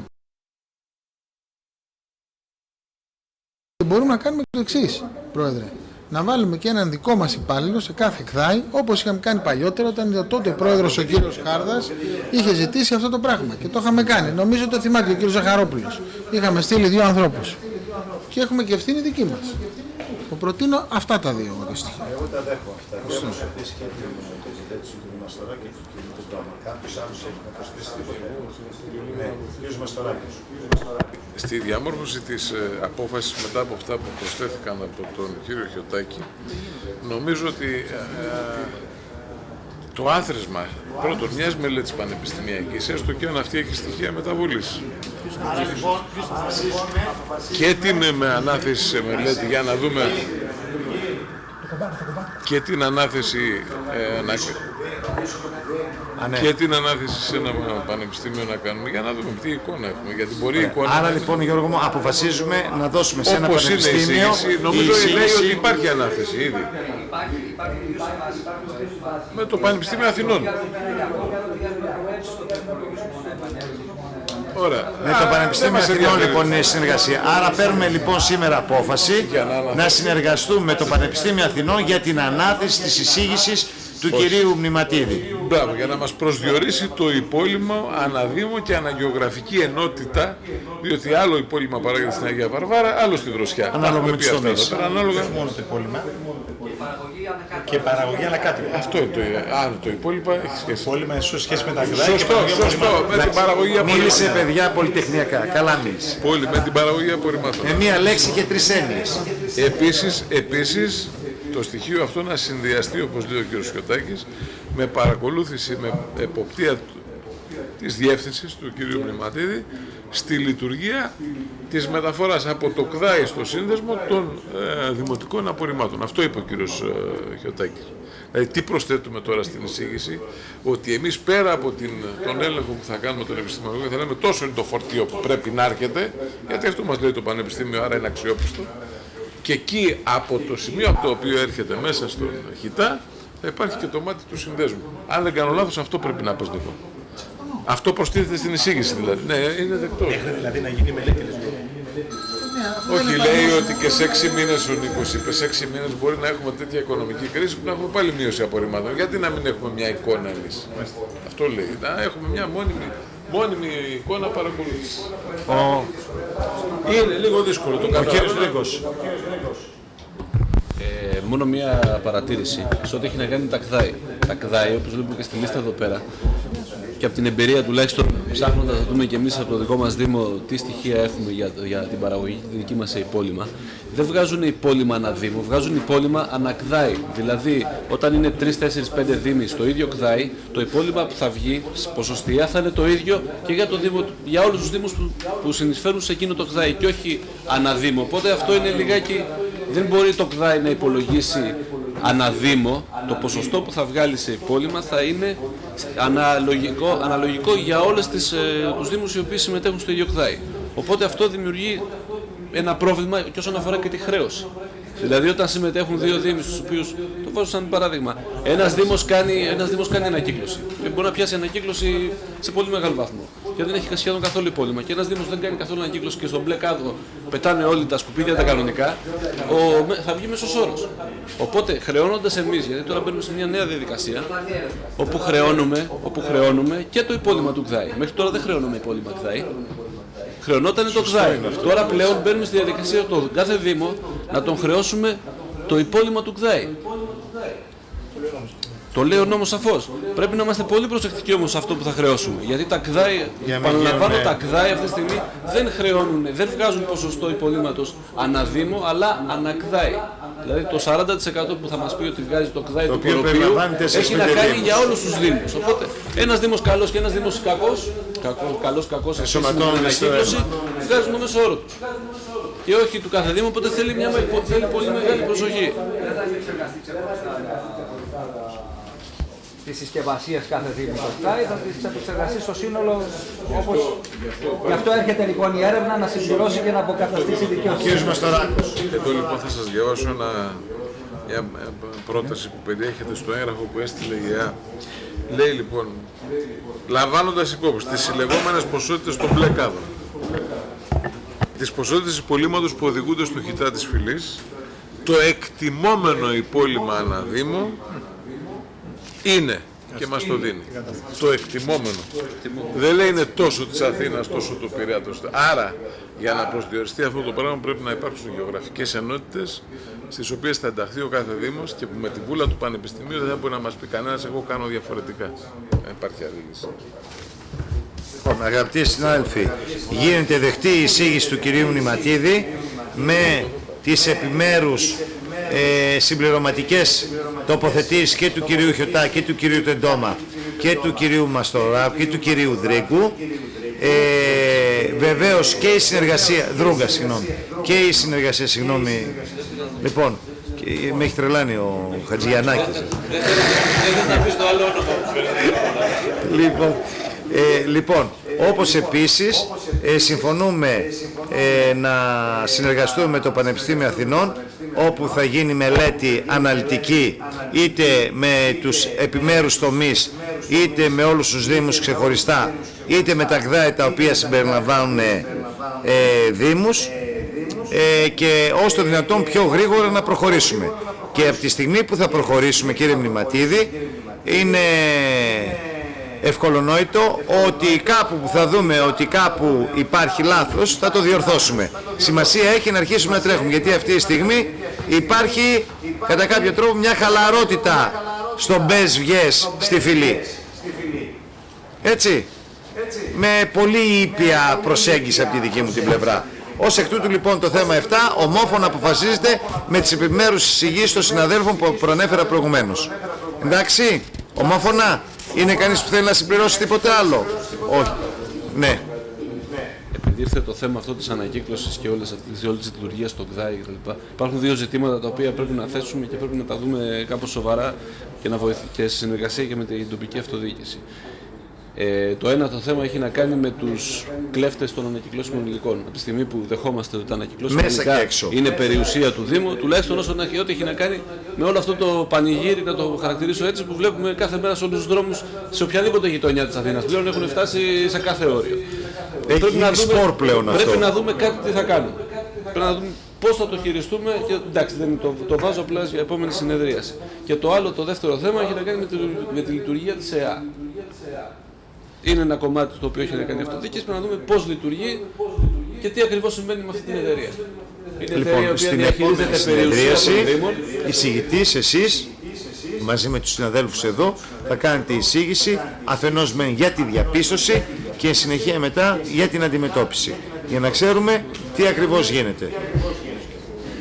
Μπορούμε να κάνουμε το εξής, Πρόεδρε. να βάλουμε και έναν δικό μας υπάλληλο σε κάθε ΚΔΑΗ, όπως είχαμε κάνει παλιότερα, όταν τότε πρόεδρος ο κύριος Χάρδας είχε ζητήσει αυτό το πράγμα και το είχαμε κάνει. Νομίζω το θυμάται ο κύριος Ζαχαρόπουλος. Είχαμε στείλει 2 ανθρώπους και έχουμε και ευθύνη δική μας. Που προτείνω αυτά τα 2 στοιχεία. Εγώ τα δέχω αυτά. Και όμως επίσης και την τοποθέτηση του Μαστοράκη και του Τόμα. Κάποιος άλλος έχει να προσθέσει τίποτα? Ναι, κύριος Μαστοράκης. Στη διαμόρφωση της απόφασης μετά από αυτά που προσθέθηκαν από τον κύριο Χιωτάκη, νομίζω ότι το άθροισμα πρώτον μιας μελέτης πανεπιστημιακής, έστω και αν αυτή έχει στοιχεία μεταβολής, και την με ανάθεση σε μελέτη για να δούμε και την ανάθεση και την ανάθεση σε ένα πανεπιστήμιο να κάνουμε για να δούμε τι εικόνα έχουμε. Γιατί μπορεί η εικόνα. Άρα λοιπόν, Γιώργο μου, αποφασίζουμε να δώσουμε σε ένα πανεπιστήμιο. Νομίζω λέει ότι υπάρχει ανάθεση ήδη. Με το Πανεπιστήμιο Αθηνών. Ωραία. Με το Πανεπιστήμιο Αθηνών λοιπόν είναι συνεργασία. Άρα παίρνουμε λοιπόν σήμερα απόφαση να συνεργαστούμε με το Πανεπιστήμιο Αθηνών για την ανάθεση της εισήγησης του κυρίου Μνηματίδη. Μπράβο, για να μας προσδιορίσει το υπόλοιπο αναδήμο και αναγεωγραφική ενότητα, διότι άλλο υπόλοιπο παράγεται στην Αγία Βαρβάρα, άλλο στη Δροσιά. Ανάλογα με τις τομείς. Ανάλογα Μόνο το υπόλοιπο. Και παραγωγή ανακάτοικο. Αυτό είναι το υπόλοιπο έχει σχέση. Υπόλοιπα σε σχέση με τα ΚΔΑΗ. Σωστό, με την παραγωγή απορριμμάτων. Μίλησε παιδιά πολυτεχνιακά. Καλά μίλησε. Με την παραγωγή απορριμμάτων. Με μία λέξη και 3 έννοιες. Επίσης, το στοιχείο αυτό να συνδυαστεί, όπως λέει ο κ. Χιωτάκης, με παρακολούθηση, με εποπτεία της διεύθυνσης του κ. Μνηματίδη στη λειτουργία της μεταφοράς από το ΚΔΑΗ στο σύνδεσμο των δημοτικών απορριμμάτων. Αυτό είπε ο κ. Χιωτάκης. Δηλαδή, τι προσθέτουμε τώρα στην εισήγηση, ότι εμείς πέρα από τον έλεγχο που θα κάνουμε τον επιστημονικό, θα λέμε τόσο είναι το φορτίο που πρέπει να έρχεται, γιατί αυτό μας λέει το Πανεπιστήμιο, άρα είναι αξιόπιστο. Και εκεί από το σημείο από το οποίο έρχεται μέσα στον Χιτά θα υπάρχει και το μάτι του συνδέσμου. Αν δεν κάνω λάθος, αυτό πρέπει να αποσδεχτώ. Αυτό προστίθεται στην εισήγηση δηλαδή. Ναι, είναι δεκτό. Δηλαδή να γίνει μελέτη. Όχι, λέει ότι και σε 6 μήνες ο Νίκος είπε, σε 6 μήνες μπορεί να έχουμε τέτοια οικονομική κρίση που να έχουμε πάλι μείωση απορριμμάτων. Γιατί να μην έχουμε μια εικόνα εμείς? Αυτό λέει. Να έχουμε μια μόνιμη εικόνα παρακολούθηση. Είναι λίγο δύσκολο το καταλαβαίνω. Μόνο μία παρατήρηση σε ό,τι έχει να κάνει με τα ΚΔΑΗ. Τα ΚΔΑΗ, όπως βλέπουμε και στη λίστα εδώ πέρα, και από την εμπειρία τουλάχιστον ψάχνοντας να δούμε και εμείς από το δικό μας Δήμο τι στοιχεία έχουμε για την παραγωγή και τη δική μας σε υπόλοιμα, δεν βγάζουν υπόλοιμα ανά Δήμο, βγάζουν υπόλοιμα ανά ΚΔΑΗ. Δηλαδή, όταν είναι 3, 4, 5 Δήμοι στο ίδιο ΚΔΑΗ, το υπόλοιμα που θα βγει ποσοστιαία θα είναι το ίδιο και για, το Δήμο, για όλους τους Δήμους που συνεισφέρουν σε εκείνο το ΚΔΑΗ και όχι ανά Δήμο. Οπότε αυτό είναι λιγάκι. Δεν μπορεί το ΚΔΑΗ να υπολογίσει αναδήμο, το ποσοστό που θα βγάλει σε υπόλοιμα θα είναι αναλογικό για όλες τους Δήμους οι οποίοι συμμετέχουν στο ίδιο ΚΔΑΗ. Οπότε αυτό δημιουργεί ένα πρόβλημα και όσον αφορά και τη χρέωση. Δηλαδή όταν συμμετέχουν 2 Δήμοι στους οποίους, το βάζω σαν παράδειγμα, ένας Δήμος κάνει ανακύκλωση και μπορεί να πιάσει ανακύκλωση σε πολύ μεγάλο βαθμό και δεν έχει σχεδόν καθόλου υπόλοιμα, και ένας Δήμος δεν κάνει καθόλου ανακύκλωση και στον μπλε κάδο πετάνε όλοι τα σκουπίδια τα κανονικά, θα βγει μέσος όρος. Οπότε χρεώνοντας εμείς, γιατί τώρα μπαίνουμε σε μια νέα διαδικασία όπου χρεώνουμε και το υπόλοιμα του ΚΔΑΗ. Μέχρι τώρα δεν χρεώνουμε υπόλοιμα ΚΔΑΗ. Χρεωνόταν το ΚΔΑΗ. Τώρα πλέον μπαίνουμε στη διαδικασία το κάθε Δήμο να τον χρεώσουμε το υπόλοιμα του ΚΔΑΗ. Το λέει ο νόμος σαφώς. Πρέπει να είμαστε πολύ προσεκτικοί όμως σε αυτό που θα χρεώσουμε. Γιατί τα ΚΔΑΗ, παραλαμβάνω, τα ΚΔΑΗ αυτή τη στιγμή δεν βγάζουν ποσοστό υπολείμματος ανά Δήμο, αλλά ανά ΚΔΑΗ. Δηλαδή το 40% που θα μας πει ότι βγάζει το ΚΔΑΗ του Κοροπίου έχει να κάνει για όλους τους Δήμους. Οπότε ένας Δήμος καλός και ένας Δήμος κακός σε σχέση με την ανακύκλωση βγάζουν το μέσο όρο τους. Και όχι του κάθε Δήμου, οπότε θέλει πολύ μεγάλη προσοχή. Τις συσκευασίες κάθε Δήμου στο ΚΔΑΗ, θα τις επεξεργαστεί στο σύνολο όπως. Γι' αυτό έρχεται λοιπόν η έρευνα να συμπληρώσει και να αποκαταστήσει δικαιοσύνη. Εδώ λοιπόν θα σας διαβάσω μια πρόταση που περιέχεται στο έγγραφο που έστειλε η ΕΑ. Λέει λοιπόν, λαμβάνοντας υπόψη τις συλλεγόμενες ποσότητες των μπλε κάδων, τις ποσότητες υπολείμματος που οδηγούνται στο Χιτά της φυλής, το εκτιμόμενο υπόλοιμα αναδήμο είναι και μας το δίνει. Το εκτιμόμενο. Δεν λέει είναι τόσο της Αθήνας, τόσο του Πειραιά. Άρα, για να προσδιοριστεί αυτό το πράγμα πρέπει να υπάρξουν γεωγραφικές ενότητες στις οποίες θα ενταχθεί ο κάθε Δήμος και που με τη βούλα του Πανεπιστημίου δεν θα μπορεί να μας πει κανένας εγώ κάνω διαφορετικά. Δεν υπάρχει άλλη λύση. Αγαπητοί συνάδελφοι, γίνεται δεκτή η εισήγηση του κυρίου Νηματίδη με τις επιμέρους συμπληρωματικές τοποθετήσεις και του κυρίου Χιωτά και του κυρίου Τεντόμα και του κυρίου Μαστορά και του κυρίου Δρίκου. Βεβαίως και η συνεργασία, Δρούγκα, συγγνώμη, και η συνεργασία, συγγνώμη, λοιπόν, με έχει τρελάνει ο Χατζηγιαννάκης. Λοιπόν, όπως επίσης συμφωνούμε να συνεργαστούμε με το Πανεπιστήμιο Αθηνών, όπου θα γίνει μελέτη αναλυτική είτε με τους επιμέρους τομείς είτε με όλους τους Δήμους ξεχωριστά είτε με τα ΚΔΑΕ τα οποία συμπεριλαμβάνουν Δήμους και όσο το δυνατόν πιο γρήγορα να προχωρήσουμε. Και από τη στιγμή που θα προχωρήσουμε, κύριε Μνηματίδη, είναι ευκολονόητο ότι κάπου που θα δούμε ότι κάπου υπάρχει λάθος θα το διορθώσουμε. Σημασία έχει να αρχίσουμε να τρέχουμε, γιατί αυτή τη στιγμή υπάρχει κατά κάποιο τρόπο μια χαλαρότητα στο μπες βγες στη φυλή. Έτσι, με πολύ ήπια προσέγγιση από τη δική μου την πλευρά. Ως εκ τούτου λοιπόν το θέμα 7 ομόφωνα αποφασίζεται με τις επιμέρους εισηγήσεις των συναδέλφων που προανέφερα προηγουμένως. Εντάξει, ομόφωνα. Είναι κανείς που θέλει να συμπληρώσει τίποτε άλλο? Όχι. Ναι. Επειδή ήρθε το θέμα αυτό της ανακύκλωσης και όλης της λειτουργίας στο ΚΔΑΗ κτλ. Υπάρχουν δύο ζητήματα τα οποία πρέπει να θέσουμε και πρέπει να τα δούμε κάπως σοβαρά και σε συνεργασία και με την τοπική αυτοδιοίκηση. Το ένα το θέμα έχει να κάνει με τους κλέφτες των ανακυκλώσιμων υλικών. Από τη στιγμή που δεχόμαστε ότι τα ανακυκλώσιμα υλικά είναι περιουσία του Δήμου, τουλάχιστον ό,τι έχει να κάνει με όλο αυτό το πανηγύρι, να το χαρακτηρίσω έτσι, που βλέπουμε κάθε μέρα σε όλους τους δρόμους, σε οποιαδήποτε γειτονιά της Αθήνας. Πλέον έχουν φτάσει σε κάθε όριο. Πρέπει να δούμε κάτι τι θα κάνουμε. Πρέπει να δούμε πώς θα το χειριστούμε και εντάξει, το βάζω απλά για επόμενη συνεδρίαση. Και το άλλο, το δεύτερο θέμα, έχει να κάνει με τη λειτουργία της ΕΑ. Είναι ένα κομμάτι το οποίο έχει να κάνει αυτοδιοίκηση, πρέπει να δούμε πώς λειτουργεί και τι ακριβώς συμβαίνει με αυτή την εταιρεία. Είναι λοιπόν, στην επόμενη συνεδρίαση, εισηγητής εσείς, μαζί με τους συναδέλφους εδώ, θα κάνετε εισήγηση αφενός μεν για τη διαπίστωση και συνεχεία μετά για την αντιμετώπιση. Για να ξέρουμε τι ακριβώς γίνεται.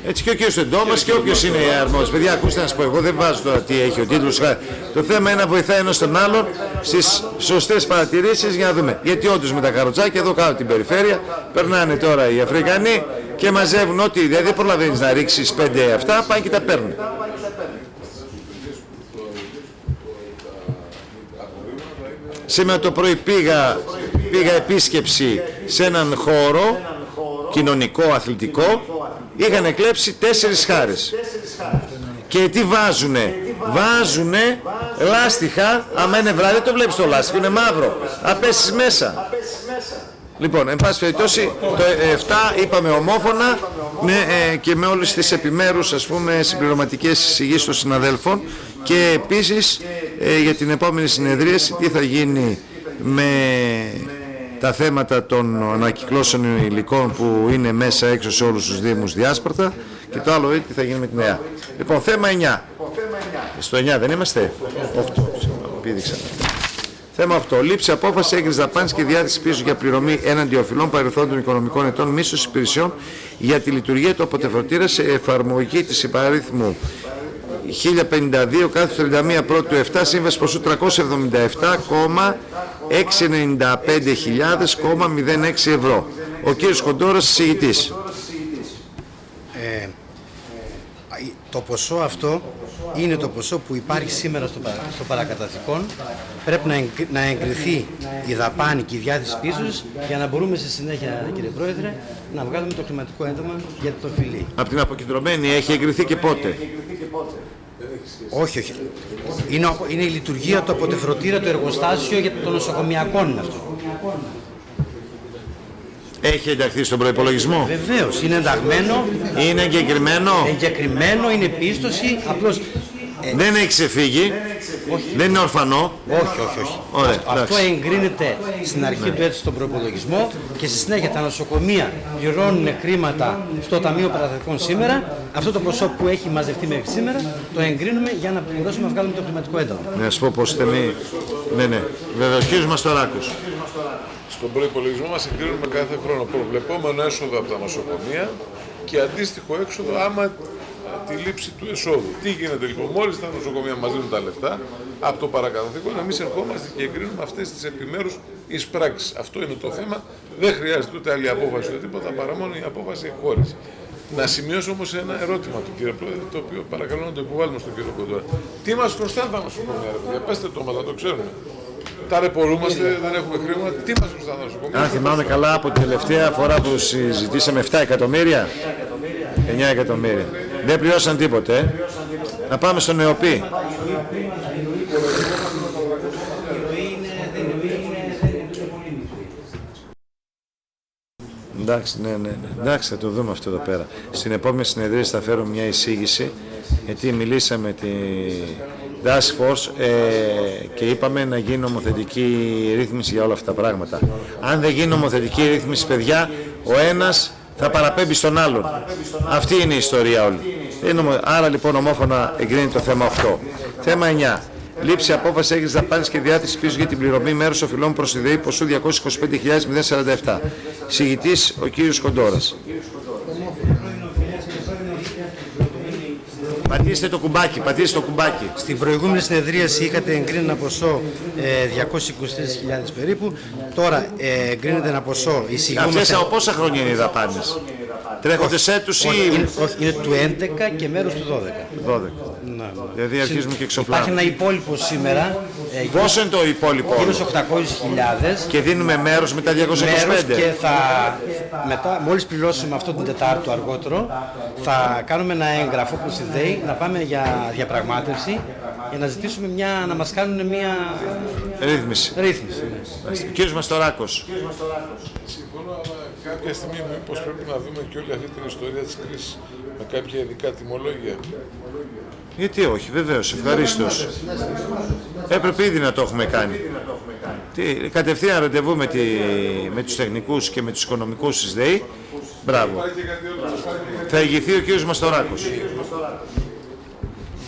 Έτσι και ο κύριος Τεντόμας και όποιος είναι αρμόδιος. Παιδιά, ακούστε να σας πω, εγώ δεν βάζω τώρα τι έχει ο τίτλος. Το θέμα είναι να βοηθάει ένας τον άλλον στις σωστές παρατηρήσεις για να δούμε. Γιατί όντως με τα καροτσάκια εδώ κάτω την περιφέρεια περνάνε τώρα οι Αφρικανοί και μαζεύουν ό,τι, δηλαδή δεν προλαβαίνεις να ρίξεις 5 αυτά, πάνε και τα παίρνουν. Σήμερα το πρωί πήγα επίσκεψη σε έναν χώρο κοινωνικό, αθλητικό. Είχαν κλέψει 4 χάρες. Και τι βάζουνε λάστιχα, άμα είναι βράδυ το βλέπεις το λάστιχο, είναι μαύρο, απέσεις μέσα. Λοιπόν, εν πάση περιπτώσει, το 7 είπαμε ομόφωνα και με όλες τις επιμέρους, ας πούμε, συμπληρωματικές εισηγήσεις των συναδέλφων και επίσης για την επόμενη συνεδρίαση τι θα γίνει με τα θέματα των ανακυκλώσεων υλικών που είναι μέσα έξω σε όλους τους Δήμους διάσπαρτα και το άλλο τι θα γίνει με την ΕΑ. Λοιπόν, θέμα 9. Στο 9 δεν είμαστε? 8. Πήδηξα. Θέμα 8. Λήψη απόφαση έγκρισης δαπάνης και διάθεση πίσω για πληρωμή έναντι οφειλών παρελθόντων οικονομικών ετών μίσθωσης υπηρεσιών για τη λειτουργία του αποτεφρωτήρα σε εφαρμογή της υπαρίθμου 1052 31 πρώτου 7 σύμβαση ποσού 377,695.000,06 ευρώ. Ο κύριος Κοντόρας, εισηγητής. Το ποσό αυτό είναι το ποσό που υπάρχει σήμερα στο παρακαταθήκον. Πρέπει να εγκριθεί η δαπάνη και η διάθεση πίσω για να μπορούμε στη συνέχεια, κύριε Πρόεδρε, να βγάλουμε το χρηματικό έντομα για το οφειλή. Από την αποκεντρωμένη έχει εγκριθεί και πότε? Όχι. Είναι η λειτουργία του αποτεφρωτήρα, το εργοστάσιο για το νοσοκομιακό είναι αυτό. Έχει ενταχθεί στον προϋπολογισμό. Βεβαίως, είναι ενταγμένο. Είναι εγκεκριμένο. Εγκεκριμένο, είναι πίστοση, απλώς... Δεν έχει ξεφύγει. Δεν είναι ορφανό. Όχι. Ωραία, αυτό εγκρίνεται στην αρχή του έτους στον προϋπολογισμό και στη συνέχεια τα νοσοκομεία πληρώνουν χρήματα στο Ταμείο Παραδοτικών σήμερα. Αυτό το ποσό που έχει μαζευτεί μέχρι σήμερα το εγκρίνουμε για να πληρώσουμε να βγάλουμε το κλιματικό έντονο. Να σου πω πως στενή. Ναι. Βέβαια, ο κύριος Μαστοράκος. Στον προϋπολογισμό μας εγκρίνουμε κάθε χρόνο προβλεπόμενο έσοδο από τα νοσοκομεία και αντίστοιχο έξοδο άμα τη λήψη του εσόδου. Τι γίνεται λοιπόν, μόλις τα νοσοκομεία μας δίνουν τα λεφτά από το παρακαταθήκον, εμείς ερχόμαστε και εγκρίνουμε αυτές τις επιμέρους εισπράξεις. Αυτό είναι το θέμα. Δεν χρειάζεται ούτε άλλη απόφαση ούτε τίποτα παρά μόνο η απόφαση εκχώρηση. Να σημειώσω όμως ένα ερώτημα του κύριε Πρόεδρε, το οποίο παρακαλώ να το υποβάλουμε στον κύριο Κοντόρα. Τι μας χρωστάνε τα νοσοκομεία, ρε παιδιά, πέστε το μας, να το ξέρουμε. Ταλαιπωρούμαστε, δεν έχουμε χρήματα. Τι μας χρωστάνε τα νοσοκομεία. Αν θυμάμαι καλά, από την τελευταία φορά που συζητήσαμε 7 εκατομμύρια, 9 εκατομμύρια. Δεν πληρώσαν τίποτε. Να πάμε στον ΕΟΠΗ. Εντάξει, ναι. Εντάξει, θα το δούμε αυτό εδώ πέρα. Στην επόμενη συνεδρία θα φέρω μια εισήγηση, γιατί μιλήσαμε τη Task Force και είπαμε να γίνει νομοθετική ρύθμιση για όλα αυτά τα πράγματα. Αν δεν γίνει νομοθετική ρύθμιση, παιδιά, ο ένας θα παραπέμπει στον άλλον. Αυτή είναι η ιστορία όλη. Άρα λοιπόν ομόφωνα εγκρίνει το θέμα 8. Θέμα 9. Λήψη απόφαση έγκρισης δαπάνης και διάθεση πίσω για την πληρωμή μέρους οφειλών προς τη ΔΕΗ ποσού 225.047. Συγητής ο κύριος Κοντόρας. Πατήστε το κουμπάκι. Στην προηγούμενη συνεδρίαση είχατε εγκρίνει ένα ποσό 223.000 περίπου. Τώρα εγκρίνεται ένα ποσό εισηγούμεθα. Αυτές από πόσα χρόνια είναι οι δαπάνες? Τρέχοντες έτους ή... Όχι, είναι του 11 και μέρος του 12. Δηλαδή αρχίζουμε και εξοπλάμε. Υπάρχει ένα υπόλοιπο σήμερα. Πόσο είναι το υπόλοιπο? Γύρω στους 800.000. Και δίνουμε μέρος με τα 225. Και μετά, μόλις πληρώσουμε αυτό την Τετάρτου αργότερο, θα κάνουμε ένα έγγραφο προς τη ΔΕΗ να πάμε για διαπραγμάτευση για να ζητήσουμε να μας κάνουν μια ρύθμιση. Κύριος Μαστοράκος. Συμφωνώ, αλλά κάποια στιγμή μήπως πρέπει να δούμε και όλη αυτή την ιστορία της κρίσης με κάποια ειδικά τιμολόγια. Γιατί όχι, βεβαίως, ευχαρίστως. Έπρεπε ήδη να το έχουμε κάνει. Κατευθείαν ραντεβού με τους τεχνικούς και με τους οικονομικούς της ΔΕΗ. Μπράβο. Θα ηγηθεί ο κύριος Μαστοράκος.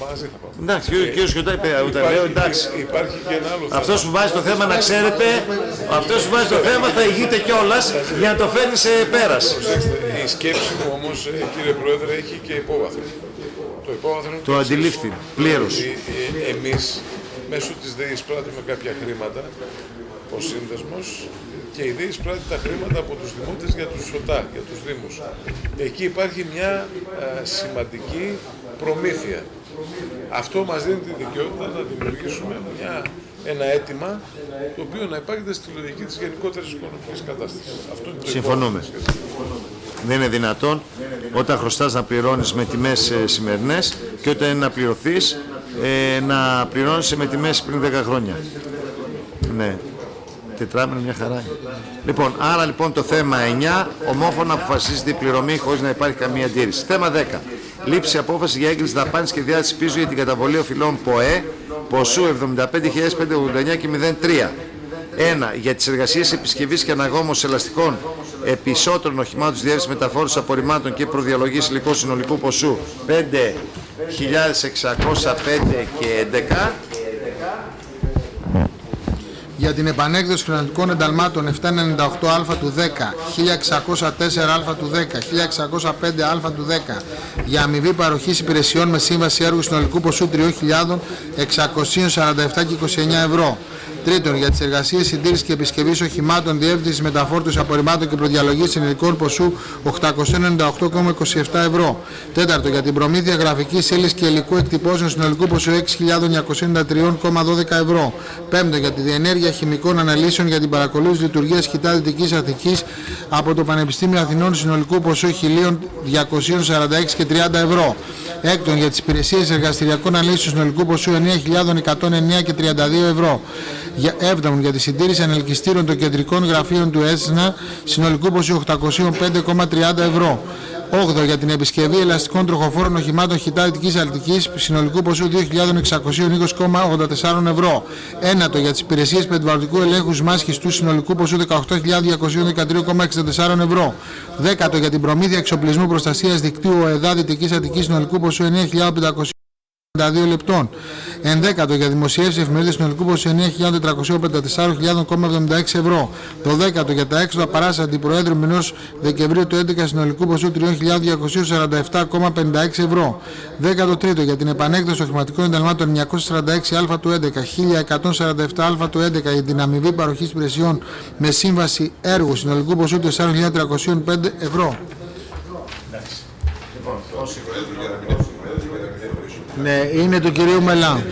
Μαζί θα πάμε. Εντάξει, ο κύριος Κιωτά είπε, εντάξει. Υπάρχει και ένα άλλο θέμα. Αυτός που βάζει το θέμα, να ξέρετε, αυτός που βάζει το θέμα θα ηγείται κιόλας για να το φέρνει σε πέρας. Η σκέψη μου όμως, κύριε Πρόεδρε, έχει και υπόβαθρο. Το υπόβαθρο είναι το αντιλήφθη πλήρως. Εμείς μέσω της ΔΕΗ εισπράττουμε κάποια χρήματα, ο σύνδεσμος, και η ΔΕΗ εισπράττει τα χρήματα από τους δημότες για τους ΣΟΤΑ, για τους Δήμους. Εκεί υπάρχει μια σημαντική προμήθεια. Αυτό μας δίνει τη δικαιότητα να δημιουργήσουμε ένα αίτημα το οποίο να υπάρχει στη λογική της γενικότερης οικονομικής κατάστασης. Αυτό είναι το συμφωνούμε. Δεν είναι δυνατόν όταν χρωστάς να πληρώνεις με τιμές σημερινές και όταν είναι να πληρωθείς να πληρώνεις με τιμές πριν 10 χρόνια. Ναι. Τετράμινο μια χαρά. Λοιπόν, άρα λοιπόν το θέμα 9, ομόφωνα αποφασίζεται η πληρωμή χωρίς να υπάρχει καμία αντίρρηση. Θέμα 10. Λήψη απόφαση για έγκριση δαπάνης και διάθεση πίσω για την καταβολή οφειλών ΠΟΕ ποσού 75.589 και 03. 1. Για τις εργασίες επισκευής και αναγόμωσης ελαστικών επισώτρων οχημάτων της διεύθυνσης μεταφόρησης απορριμμάτων και προδιαλογής υλικού συνολικού ποσού 5.605 και 11. Για την επανέκδοση χρηματικών ενταλμάτων 798α του 10, 1604α του 10, 1605α του 10 για αμοιβή παροχής υπηρεσιών με σύμβαση έργου συνολικού ποσού 3.647 και 29 ευρώ. Τρίτον, για τις εργασίες συντήρησης και επισκευής οχημάτων διεύθυνσης μεταφόρτωσης απορριμμάτων και προδιαλογής συνολικών ποσού 898,27 ευρώ. Τέταρτον, για την προμήθεια γραφικής ύλης και υλικού εκτυπώσεων συνολικού ποσού 6.993,12 ευρώ. Πέμπτον, για τη διενέργεια χημικών αναλύσεων για την παρακολούθηση λειτουργίας Χιτά Δυτικής Αττικής από το Πανεπιστήμιο Αθηνών συνολικού ποσού 1.246 και 30 ευρώ. Έκτον, για τις υπηρεσίες εργαστηριακών αναλύσεων συνολικού ποσού 9.109 και 32 ευρώ. 7. Για τη συντήρηση ανελκυστήρων των κεντρικών γραφείων του ΕΣΝΑ, συνολικού ποσού 805,30 ευρώ. 8. Για την επισκευή ελαστικών τροχοφόρων οχημάτων χιτά δυτικής Αττικής, συνολικού ποσού 2.620,84 ευρώ. 9. Για τις υπηρεσίες περιβαλλοντικού ελέγχου μάσχης του, συνολικού ποσού 18.213,64 ευρώ. 10. Για την προμήθεια εξοπλισμού προστασίας δικτύου ΟΕΔΑ Δυτικής Αττικής, συνολικού ποσού 9.542 λεπτών. 11. Για δημοσιεύσεις εφημερίδες, συνολικού ποσού 9.454,76 ευρώ. 12. Για τα έξοδα παράσταση αντιπροέδρου μηνός Δεκεμβρίου του 2011, συνολικού ποσού 3.247,56 ευρώ. 13. Για την επανέκταση των χρηματικών ενταλμάτων 946α του 11, 1147α του 11 για την αμοιβή παροχής υπηρεσιών με σύμβαση έργου, συνολικού ποσού 4.305 ευρώ. Ναι, είναι του κυρίου Μελά.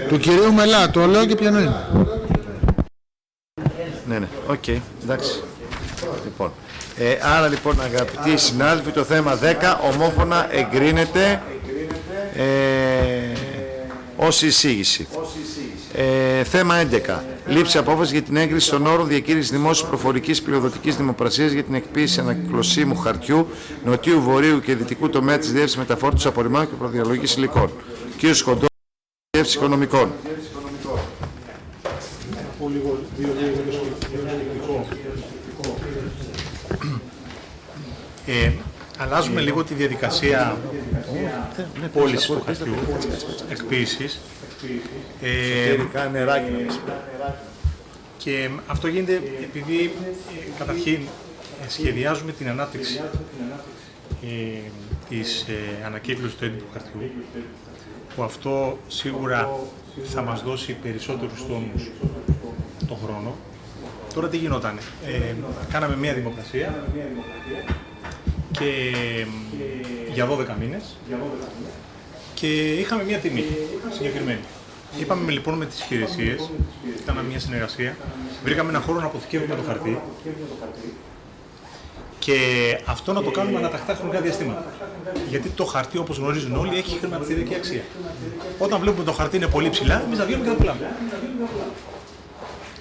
Του κυρίου Μελά, το λέω και ποιανό είναι. Ναι, οκ, εντάξει. Λοιπόν, άρα λοιπόν αγαπητοί συνάδελφοι, το θέμα 10 ομόφωνα εγκρίνεται ως εισήγηση. Θέμα 11. Λήψη απόφαση για την έγκριση των όρων διακήρυξης δημόσιας προφορικής πλειοδοτικής δημοπρασίας για την εκποίηση ανακυκλωσίμου χαρτιού νοτιού, βορείου και δυτικού τομέα της διεύθυνσης μεταφόρτωσης απορριμμάτων και προδιαλογής υλικών. Κύριος Κοντός, Διεύθυνση Οικονομικών. Αλλάζουμε λίγο τη διαδικασία πώλησης του χαρτιού, εκποίησης. Και αυτό γίνεται επειδή καταρχήν σχεδιάζουμε την ανάπτυξη της ανακύκλωσης του έντυπου χαρτιού, που αυτό σίγουρα θα μας δώσει περισσότερους τόνους τον χρόνο. Τώρα τι γινότανε, κάναμε μία δημοπρασία και για 12 μήνες και είχαμε μία τιμή συγκεκριμένη. Είπαμε λοιπόν με τις υπηρεσίες, κάναμε μια συνεργασία, βρήκαμε έναν χώρο να αποθηκεύουμε το χαρτί και αυτό να το κάνουμε ανατακτά χρονικά διαστήματα. Γιατί το χαρτί, όπως γνωρίζουν όλοι, έχει χρηματιστηριακή αξία. Όταν βλέπουμε το χαρτί είναι πολύ ψηλά, εμείς θα βγαίνουμε και θα πουλάμε.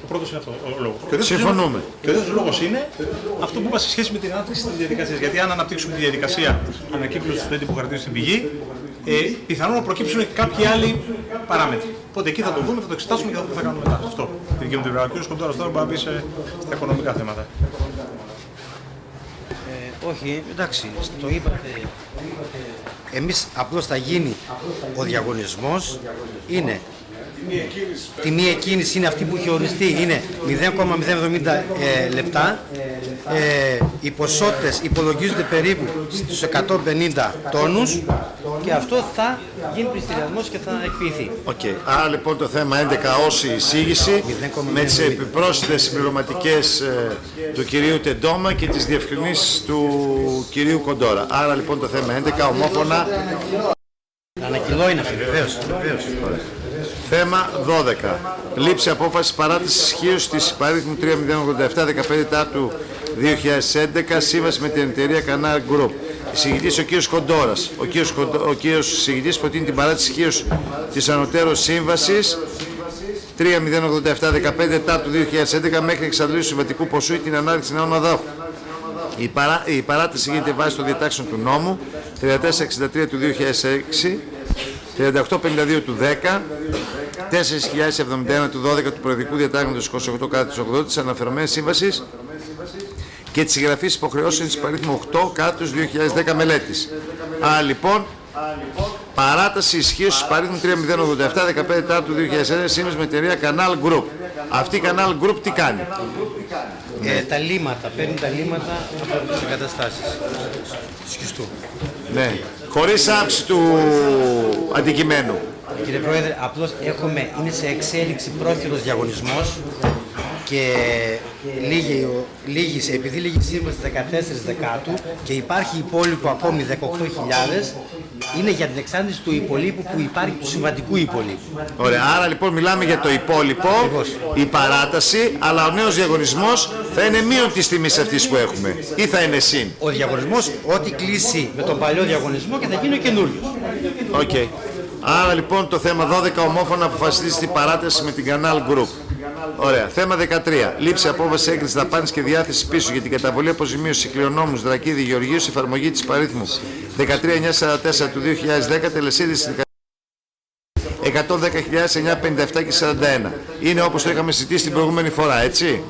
Ο πρώτος είναι αυτό ο λόγος. Συμφωνούμε. Και ο δεύτερος λόγος είναι αυτό που είπα σε σχέση με την ανάπτυξη της διαδικασίας. Γιατί αν αναπτύξουμε τη διαδικασία ανακύκλωσης του έντυπου χαρτιού στην πηγή, πιθανόν να προκύψουν κάποιοι άλλοι παράμετροι. Οπότε εκεί θα το δούμε, θα το εξετάσουμε και θα δούμε τι θα κάνουμε μετά. Αυτό. Την δική μου την πλευρά. Ο κ. Κοντόρας τώρα μπορεί να πει στα οικονομικά θέματα. Όχι, εντάξει, το είπατε. Εμείς απλώς θα γίνει ο διαγωνισμός, είναι τιμή εκκίνηση είναι αυτή που έχει οριστεί, είναι 0,070 λεπτά. Οι ποσότητες υπολογίζονται περίπου στους 150 τόνους και αυτό θα γίνει πληστηριασμός και θα εκποιηθεί. Άρα λοιπόν το θέμα 11 ως εισήγηση με τις επιπρόσθετες συμπληρωματικές του κυρίου Τεντόμα και τις διευκρινήσεις του κυρίου Κοντόρα. Άρα λοιπόν το θέμα 11 ομόφωνα. Ανακοινώ είναι αυτή, βεβαίως. Θέμα 12. Λήψη απόφαση παράτασης ισχύως της υπαρίθμου 3087 15 Τάρτου 2011 σύμβαση με την εταιρεία Canal Group. Εισηγητής ο κύριος Κοντόρας. Ο κύριος εισηγητής προτείνει την παράταση ισχύως της ανωτέρως σύμβασης 3087 15 Τάρτου 2011 μέχρι εξαντλήσεως συμβατικού ποσού ή την ανάδειξη νέων αδόχων. Η παράταση γίνεται βάσει των διατάξεων του νόμου 3463 του 2006, 3852 του 10, 4071 του 12 του Προεδρικού Διατάγματος 28/80 της αναφερόμενης σύμβασης και της συγγραφής υποχρεώσεων της παρίθμου 8/2010 μελέτης. Άρα λοιπόν, παράταση ισχύως της παρίθμου 3087 15 Τάρτου 2011 σύμβαση με εταιρεία Canal Group. Αυτή η Canal Group τι κάνει? Τα λίματα, παίρνει τα λίματα από τις εγκαταστάσεις σχιστού. Ναι, χωρίς αύξηση του αντικειμένου. Κύριε Πρόεδρε, απλώς είναι σε εξέλιξη πρόχειρος διαγωνισμός και επειδή λύγει η σύμβαση 14 Δεκάτου και υπάρχει υπόλοιπο ακόμη 18.000, είναι για την εξάντληση του υπολείπου που υπάρχει του συμβατικού υπολείπου. Ωραία, άρα λοιπόν μιλάμε για το υπόλοιπο, η παράταση, αλλά ο νέος διαγωνισμός θα είναι μείον της τιμής αυτής που έχουμε ή θα είναι συν? Ο διαγωνισμός, ό,τι κλείσει με τον παλιό διαγωνισμό και θα γίνει ο καινούριος. Okay. Άρα λοιπόν το θέμα 12 ομόφωνα αποφασίστηκε στην παράταση με την Canal Group. Ωραία. Θέμα 13. Λήψη απόφαση έγκριση δαπάνης και διάθεση πίσω για την καταβολή αποζημίωση κληρονόμους Δρακίδη Γεωργίου σε εφαρμογή της παρήθμου 13944 του 2010 τελεσίδης 110.957 και 41. Είναι όπως το είχαμε συζητήσει την προηγούμενη φορά, έτσι.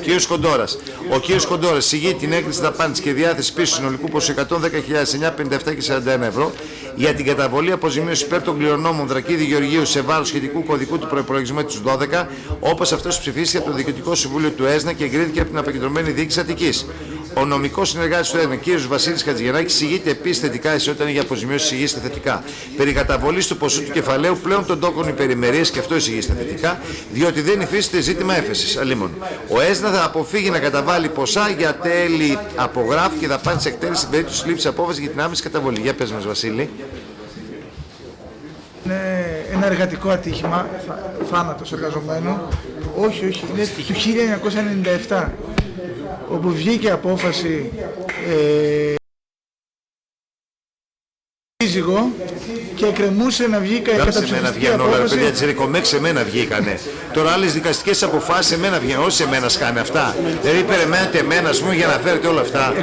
Κύριος Κοντόρας. Ο κύριος Κοντόρας συγγεί την έγκριση δαπάνης και διάθεση πίσω συνολικού ποσού 110.957 και 41 ευρώ για την καταβολή αποζημίωση υπέρ των κληρονόμων Δρακίδη Γεωργίου σε βάρος σχετικού κωδικού του προϋπολογισμού του 12, όπως αυτός ψηφίστηκε από το Διοικητικό Συμβούλιο του ΕΣΝΑ και εγκρίθηκε από την Αποκεντρωμένη Διοίκηση Αττικής. Ο νομικός συνεργάτης του ΕΣΝΑ, κ. Βασίλης Χατζηγεννάκης, συγγείται επίσης θετικά, εσύ όταν για αποζημίωση συγγείστε θετικά. Περί καταβολής του ποσού του κεφαλαίου πλέον των τόκων υπερημερίες και αυτό εισηγείστε θετικά, διότι δεν υφίσταται ζήτημα έφεσης. Αλλήμον. Ο ΕΣΝΑ θα αποφύγει να καταβάλει ποσά για τέλη απογράφου και δαπάνης εκτέλεσης στην περίπτωση λήψης απόφαση για την άμεση καταβολή. Για πες μας, Βασίλη. Είναι ένα εργατικό ατύχημα, θάνατος εργαζομένου. Όχι, είναι του 1997, όπου βγήκε απόφαση και κρεμούσε να βγει καταψηφιστική απόφαση. Παιδιά της Ρικομέξ σε μένα βγήκανε. Τώρα άλλες δικαστικές αποφάσεις σε μένα βγαίνουν, όχι σε μένα σκάνε αυτά. Δηλαδή περιμένετε εμένα, ας πούμε, για να φέρετε όλα αυτά.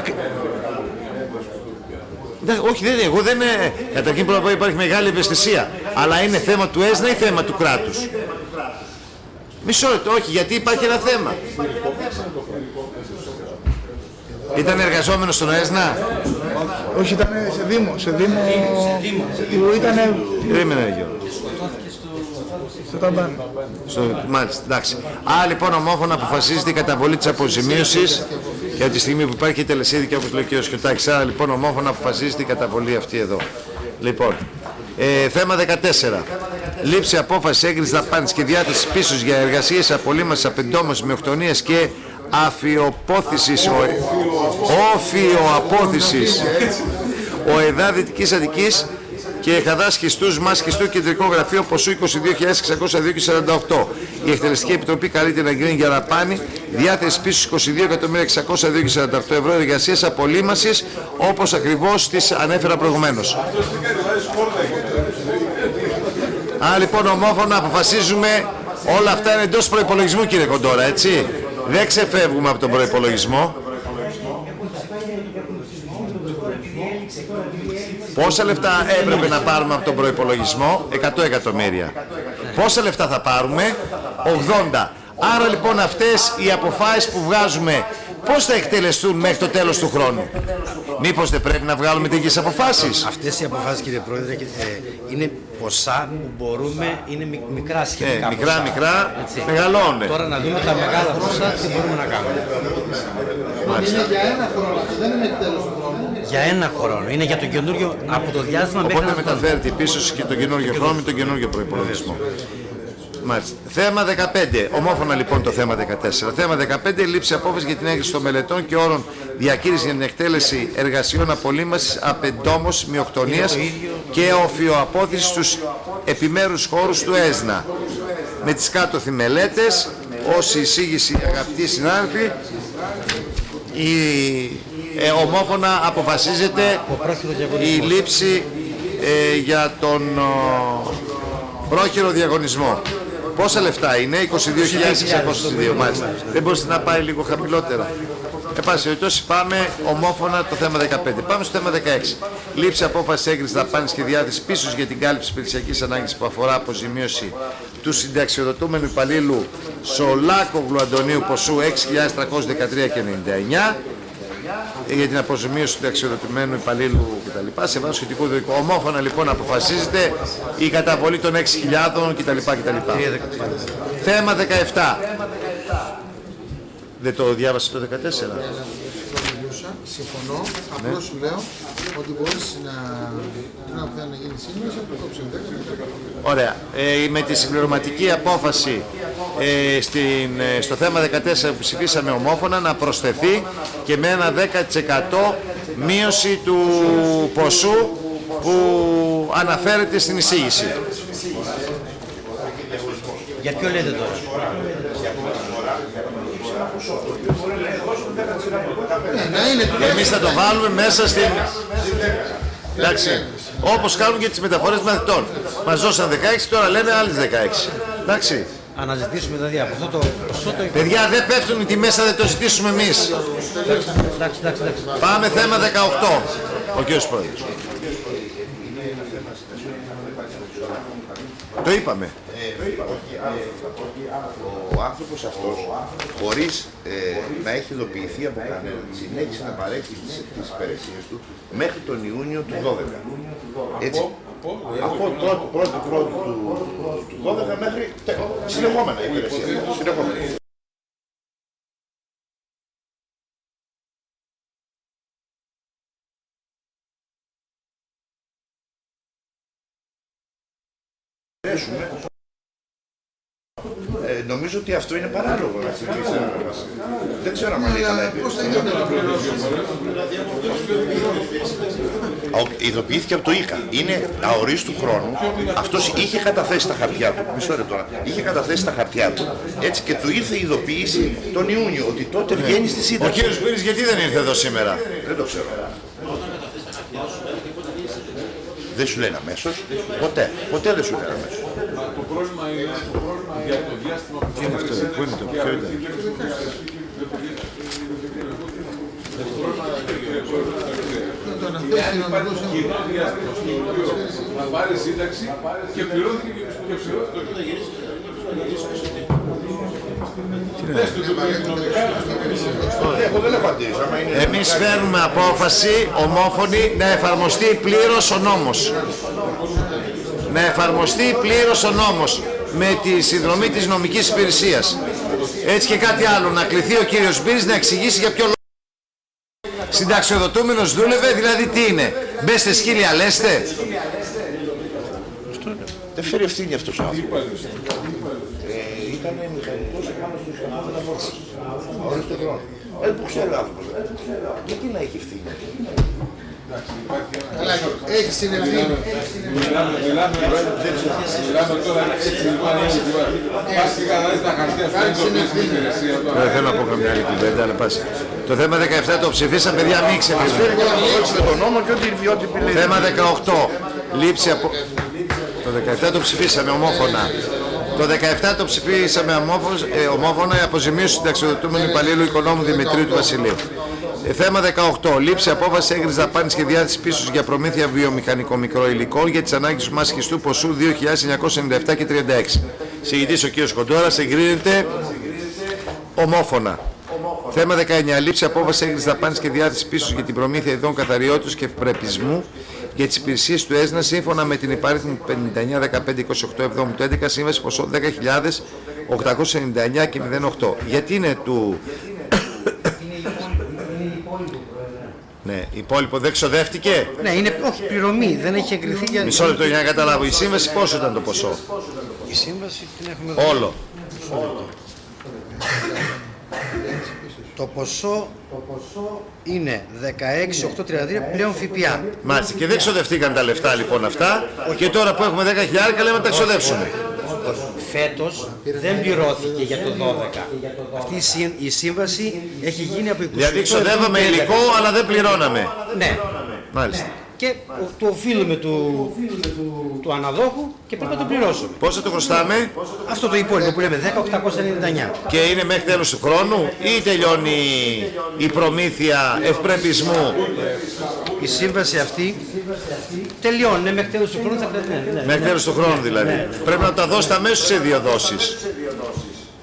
Όχι, εγώ δεν είναι. Καταρχήν πρέπει να πω υπάρχει μεγάλη ευαισθησία. Αλλά είναι θέμα του ΕΣΝΑ ή θέμα του κράτους? Μισό λεπτό, όχι, γιατί υπάρχει ένα θέμα. Ήταν εργαζόμενος στον ΕΣΝΑ? Όχι, ήταν σε Δήμο που ήταν... Στο ταμπάνι. Μάλιστα, εντάξει. Λοιπόν, ομόφωνα αποφασίζεται η καταβολή της αποζημίωσης για τη στιγμή που υπάρχει η τελεσίδικη, όπως λέει ο κ. Σκιωτάκης. Άρα λοιπόν ομόφωνα αποφασίζεται η καταβολή αυτή εδώ. Λοιπόν, θέμα 14. Λήψη απόφαση έγκρισης δαπάνης και διάθεσης πίσω για εργασίες απολύμασης, απεντόμωσης, μειοκτονίας και αφιοπόθησης, όφιοαπόθησης ΟΕΔΑ Δυτικής Αττικής και Χαδάς Χιστούς Μας Χιστού Κεντρικό Γραφείο ποσού 22.602 και 48. Η Εκτελεστική Επιτροπή καλείται να εγκρίνει για δαπάνη διάθεση πίσω 22.602 και 48 ευρώ εργασίας απολύμασης, όπως ακριβώς τις ανέφερα προηγουμένως. Λοιπόν, ομόφωνα αποφασίζουμε όλα αυτά είναι εντός προϋπολογισμού, κύριε Κοντόρα, έτσι. Δεν ξεφεύγουμε από τον προϋπολογισμό. Πόσα λεφτά έπρεπε να πάρουμε από τον προϋπολογισμό? 100 εκατομμύρια. Πόσα λεφτά θα πάρουμε? 80. Άρα λοιπόν αυτές οι αποφάσεις που βγάζουμε πώς θα εκτελεστούν μέχρι το τέλος του χρόνου? Μήπως δεν πρέπει να βγάλουμε τέτοιες αποφάσεις? Αυτές οι αποφάσεις, κύριε Πρόεδρε, είναι ποσά που μπορούμε, είναι μικρά σχετικά. Μικρά, μεγαλώνουν. Τώρα να δούμε τα μεγάλα ποσά, τι μπορούμε να κάνουμε. Είναι για ένα χρόνο, δεν είναι τέλος του χρόνου. Για ένα χρόνο, είναι για το καινούριο, από το διάστημα μέχρι να μεταφέρεται πίσω και το καινούριο χρόνο με τον καινούριο προϋπολογισμό. Μάλιστα. Θέμα 15. Ομόφωνα λοιπόν το θέμα 14. Θέμα 15. Λήψη απόφαση για την έγκριση των μελετών και όρων διακήρυξη για την εκτέλεση εργασιών απολύμασης, απεντόμωσης, μειοκτονίας και οφιοαπόθεσης στους επιμέρους χώρους του ΕΣΝΑ. Με τις κάτωθι μελέτες, ως εισήγηση, αγαπητοί συνάδελφοι, ομόφωνα αποφασίζεται η λήψη για τον πρόχειρο διαγωνισμό. Πόσα λεφτά είναι? 22.602. Μάλιστα. Δεν μπορείτε να πάει λίγο χαμηλότερα? Εν πάση περιπτώσει πάμε ομόφωνα το θέμα 15. Πάμε στο θέμα 16. Λήψη απόφαση έγκρισης δαπάνης και διάθεση πίσω για την κάλυψη υπηρεσιακής ανάγκης που αφορά αποζημίωση του συνταξιοδοτούμενου υπαλλήλου Σολάκογλου Αντωνίου ποσού 6.313,99 για την αποζημίωση του συνταξιοδοτημένου υπαλλήλου κτλ. Σε βάση σχετικού δικού. Ομόφωνα λοιπόν αποφασίζεται η καταβολή των 6.000 κτλ. Θέμα 17. Δεν το διάβασε το 14. Συμφωνώ. Απλώς σου λέω ότι μπορείς να θέλει να γίνει σύμβαση από το ψευδέξι. Ωραία. Με τη συμπληρωματική απόφαση στο θέμα 14 που ψηφίσαμε ομόφωνα να προσθεθεί και με ένα 10% μείωση του ποσού που αναφέρεται στην εισήγηση. Για ποιο λέτε τώρα? Εμείς θα το βάλουμε μέσα στην... Εντάξει. Όπως κάνουν και τις μεταφορές μαθητών. Μας δώσαν 16, τώρα λένε άλλες 16. Εντάξει. Αναζητήσουμε δηλαδή από αυτό το ποσό το... Παιδιά, δεν πέφτουν οι τιμές, θα δεν το ζητήσουμε εμείς. Εντάξει. Πάμε θέμα 18. Ο κύριος Πρόεδρος. Το είπαμε. Ο άνθρωπος αυτός, χωρίς να έχει ειδοποιηθεί από κανέναν, συνέχισε να παρέχει τις υπηρεσίες του μέχρι τον Ιούνιο του 12. Έτσι. Από πρώτη του 12 μέχρι συνεχόμενα υπηρεσία. Νομίζω ότι αυτό είναι παράλογο. Δεν ξέρω αν είναι καλά. Ειδοποιήθηκε από το ΙΚΑ. Είναι αορίστου χρόνου. Αυτός είχε καταθέσει τα χαρτιά του. Μισό λεπτό τώρα. Είχε καταθέσει τα χαρτιά του. Έτσι και του ήρθε η ειδοποίηση τον Ιούνιο ότι τότε βγαίνει στη σύνταξη. Ο κύριος Πύρης γιατί δεν ήρθε εδώ σήμερα? Δεν το ξέρω. Δεν σου λένε αμέσως. Ποτέ δεν σου λένε αμέσως. Το πρόβλημα είναι για το διάστημα που τι είναι αυτό, πού είναι το, ποιο είναι? να πάρει σύνταξη και πληρώθηκε και Εμείς φέρνουμε απόφαση ομόφωνη να εφαρμοστεί πλήρως ο νόμος. Να εφαρμοστεί πλήρως ο νόμος με τη συνδρομή της νομικής υπηρεσίας. Έτσι και κάτι άλλο, να κληθεί ο κύριος Μπύρης να εξηγήσει για ποιο λόγο συνταξιοδοτούμενος δούλευε, δηλαδή τι είναι, μπέστε σκύλια λέστε. Δεν φέρει ευθύνη αυτός ο άνθρωπος. Ήταν μηχανικός επάνω στους σταματώματα όλους τον χρόνο. Που ξέρει ο άνθρωπος. Γιατί να έχει ευθύνη? Αλλά έχει την ευθύνη. Μιλάμε τώρα έτσι λοιπόν πας και καναλίζεις τα χαρτιά σου, δεν υπηρεσία τώρα. Δεν θέλω να πω καμιά άλλη κουβέντα, αλλά πας. Το θέμα 17 το ψηφίσαμε, παιδιά, μην ξεφύγουμε. Θέμα 18, λήψη από... Το 17 το ψηφίσαμε ομόφωνα. Το 17 το ψηφίσαμε ομόφωνα, η αποζημίωση του συνταξιοδοτούμενου υπαλλήλου οικονόμου Δημητρίου του Βασιλείου. Θέμα 18. Λήψη απόφαση έγκρισης δαπάνης και διάθεση πίσω για προμήθεια βιομηχανικών μικρουλικών για τις ανάγκες του μάσχιστού ποσού 2.997 και 36. Συγητής ο κ. Κοντόρας, εγκρίνεται ομόφωνα. Θέμα 19. Λήψη απόφαση έγκρισης δαπάνης και διάθεση πίσω για την προμήθεια ειδών καθαριότητας και ευπρεπισμού για τις υπηρεσίες του ΕΣΝΑ σύμφωνα με την υπαρίθμη 59-15-28-7-11 σύμβαση ποσό 10.899 και 08. Γιατί είναι του... Ναι, υπόλοιπο δεν ξοδεύτηκε. Ναι, είναι όχι πληρωμή, δεν έχει εγκριθεί για... Μισό λεπτό για να καταλάβω. Η σύμβαση πόσο ήταν το ποσό? Η σύμβαση την έχουμε... Όλο. Το ποσό είναι 16.833 πλέον ΦΠΑ. Μάλιστα. Και δεν ξοδευτήκαν τα λεφτά λοιπόν αυτά. Και τώρα που έχουμε 10.000 λέμε να τα ξοδεύσουμε. Φέτος δεν πληρώθηκε για το 12. Αυτή η σύμβαση έχει γίνει από 22. Δηλαδή ξοδεύαμε υλικό αλλά δεν πληρώναμε. Ναι. Μάλιστα. Και το οφείλουμε του αναδόχου και πρέπει να το πληρώσουμε. Πόσο το χρωστάμε? Αυτό το υπόλοιπο που λέμε 10.899. Και είναι μέχρι τέλος του χρόνου ή τελειώνει η προμήθεια ευπρεπισμού? Η σύμβαση αυτή τελειώνει μέχρι τέλος του χρόνου. Μέχρι τέλος του χρόνου δηλαδή. Πρέπει να τα δώσετε αμέσως σε 2 δόσεις.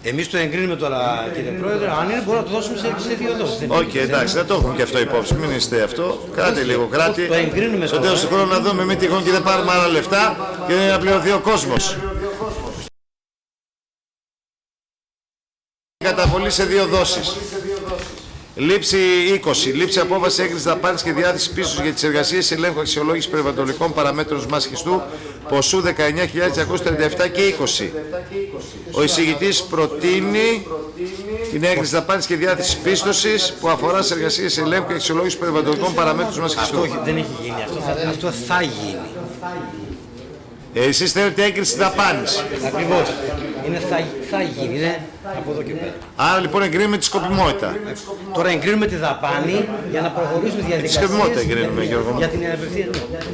Εμείς το εγκρίνουμε τώρα, κύριε Πρόεδρε, αν είναι μπορούμε να το δώσουμε σε 2 δόσεις. Οκ, εντάξει, θα το έχουμε και αυτό υπόψη. Μην είστε αυτό. Κράτε λίγο, κράτη. Το εγκρίνουμε στο τέλος του χρόνου να δούμε, μην τυχόν και δεν πάρουμε άλλα λεφτά και δεν να πληρωθεί ο κόσμος. Καταβολή σε 2 δόσεις. Λήψη 20. Λήψη απόφαση έγκρισης δαπάνης και διάθεση πίσω για τις εργασίες ελέγχου αξιολόγησης περιβαλλοντικών παραμέτρων μάσχιστου ποσού 19.237 και 20. Ο εισηγητής προτείνει την έγκριση δαπάνης και διάθεση πίστοσης που αφορά σε εργασίες ελέγχου και αξιολόγησης περιβαλλοντικών παραμέτρων μάσχιστου. Αυτό δεν έχει γίνει. Αυτό θα γίνει. Εσείς θέλετε έγκριση δαπάνης. Ακριβώς. Είναι θα γίνει, είναι από εδώ και πέρα. Άρα λοιπόν εγκρίνουμε τη σκοπιμότητα. Τώρα εγκρίνουμε τη δαπάνη για να προχωρήσουμε διαδικασίες. Τη σκοπιμότητα εγκρίνουμε, Γιώργο. Για την απευθεία.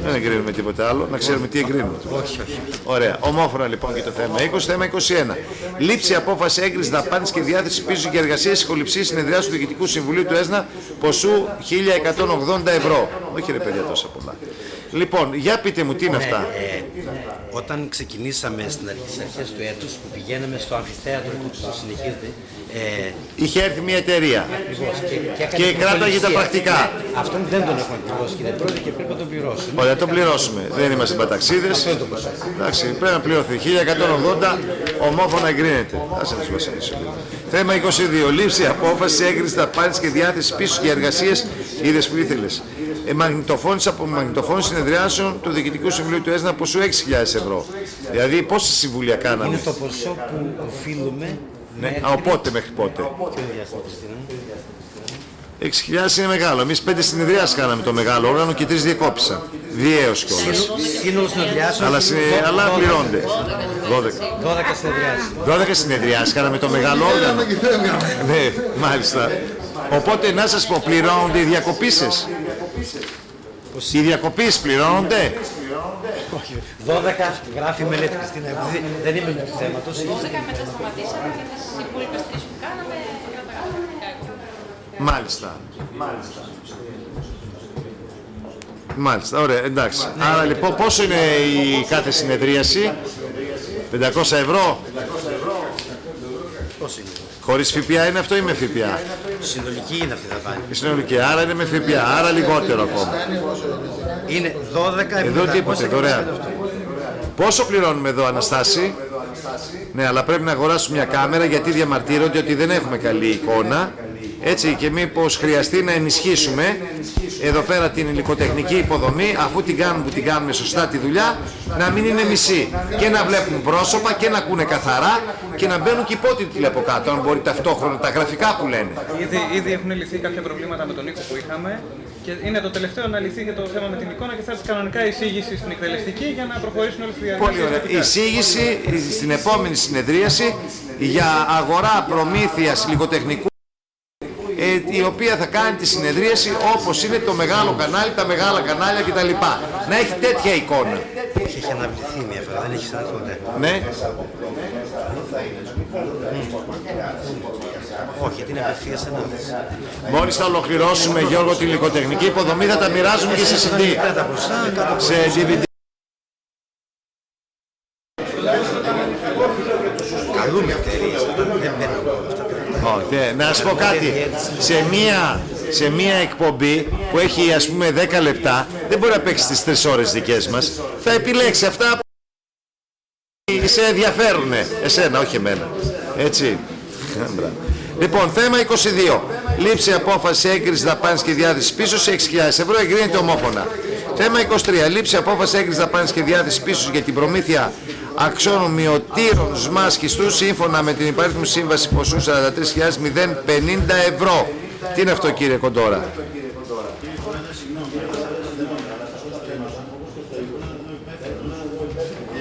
Δεν εγκρίνουμε τίποτα άλλο, να ξέρουμε τι εγκρίνουμε. Όχι. Ωραία. Ομόφωνα λοιπόν και το θέμα 20. Θέμα 21. Λήψη απόφαση έγκριση δαπάνης και διάθεση πίσω για εργασίες ηχοληψίας συνεδριάσεων του Διοικητικού Συμβουλίου του ΕΣΝΑ ποσού 1.180 ευρώ. Όχι ρε παιδιά τόσα πολλά. Λοιπόν, για πείτε μου τι είναι αυτά. Όταν ξεκινήσαμε στις αρχές του έτους που πηγαίναμε στο αμφιθέατρο που συνεχίζεται, είχε έρθει μια εταιρεία και κράταγε τα πρακτικά. Αυτόν δεν τον έχουμε πληρώσει, κύριε Πρόεδρε, και πρέπει να τον πληρώσουμε. Ωραία, τον πληρώσουμε. Δεν είμαστε παταξίδες. Εντάξει, πρέπει να πληρωθεί. 1.180 ομόφωνα εγκρίνεται. Άσε να σου βασιλήσω. Θέμα 22. Λήψη απόφαση έγκριση δαπάνης και διάθεση πίσω για εργασίες. Είδες που ήθελες. Μαγνητοφώνηση από μαγνητοφώνηση συνεδριάσεων του Διοικητικού Συμβουλίου του ΕΣΝΑ ποσού 6.000 ευρώ. Δηλαδή πόσα συμβούλια κάναμε. Είναι το ποσό που οφείλουμε. Ναι, οπότε μέχρι πότε. 6.000 είναι μεγάλο. Εμείς 5 συνεδριάσεις κάναμε το μεγάλο όργανο και 3 διεκόπησαν. Διέως κιόλας. Σύνολο συνεδριάσεων. Αλλά πληρώνται. 12 συνεδριάσεις. 12 συνεδριάσεις κάναμε το μεγάλο όργανο. Ναι, μάλιστα. Οπότε να σας πω, πληρώνονται οι διακοπήσεις. Οι διακοπήσεις πληρώνονται. 12 γράφει μελέτη, Χριστίνα. Δεν είμαι του θέματος. 12 μετά σταματήσαμε και τις υπόλοιπες 3 που κάναμε Μάλιστα. Μάλιστα, ωραία, εντάξει. Άρα λοιπόν πόσο είναι η κάθε συνεδρίαση? 500 ευρώ. Πώς είναι? Χωρίς ΦΠΑ είναι αυτό ή με ΦΠΑ? Συνολική είναι αυτή η δαπάνη. Συνολική, άρα είναι με ΦΠΑ, άρα λιγότερο ακόμα. Είναι 12 εδώ τίποτε, δωρεάν. Πόσο πληρώνουμε εδώ, Αναστάση? Ναι, αλλά πρέπει να αγοράσουμε μια κάμερα γιατί διαμαρτύρονται ότι δεν έχουμε καλή εικόνα. Έτσι, και μήπως χρειαστεί να ενισχύσουμε εδώ πέρα την υλικοτεχνική υποδομή, αφού την κάνουμε σωστά τη δουλειά, να μην είναι μισή. Και να βλέπουν πρόσωπα και να ακούνε καθαρά και να μπαίνουν και υπότιτλοι από κάτω, αν μπορεί ταυτόχρονα τα γραφικά που λένε. Ήδη έχουν λυθεί κάποια προβλήματα με τον ήχο που είχαμε και είναι το τελευταίο να λυθεί για το θέμα με την εικόνα και θα έρθει κανονικά εισήγηση στην εκτελεστική για να προχωρήσουν όλες τις διαδικασίες. Πολύ ωραία. Εισήγηση στην επόμενη συνεδρίαση για αγορά προμήθειας υλικοτεχνικού, η οποία θα κάνει τη συνεδρίαση όπως είναι το μεγάλο κανάλι, τα μεγάλα κανάλια κτλ. Να έχει τέτοια εικόνα. Έχει αναβληθεί μια φορά, δεν έχει ξαναρθεί ποτέ. Ναι. Όχι, γιατί είναι απευθείας ανάθεση. Μόλις θα ολοκληρώσουμε, Γιώργο, την υλικοτεχνική υποδομή θα τα μοιράζουμε και σε CD. Σε DVD. Καλούμε εταιρείες, δεν παίρνουν. Να σας πω κάτι, σε μία εκπομπή που έχει ας πούμε 10 λεπτά δεν μπορεί να παίξει τις 3 ώρες δικές μας, θα επιλέξει αυτά που σε ενδιαφέρουν εσένα, όχι εμένα, έτσι. Λοιπόν, θέμα 22. Λήψη απόφαση έγκριση δαπάνης και διάθεση πίσω σε 6.000 ευρώ, εγκρίνεται ομόφωνα. Θέμα 23. Λήψη απόφαση έγκριση δαπάνης και διάθεση πίσω για την προμήθεια αξώνων μειωτήρων σμάσκιστου σύμφωνα με την υπαρίθμη σύμβαση ποσού 43.050 ευρώ. Τι είναι αυτό, κύριε Κοντόρα?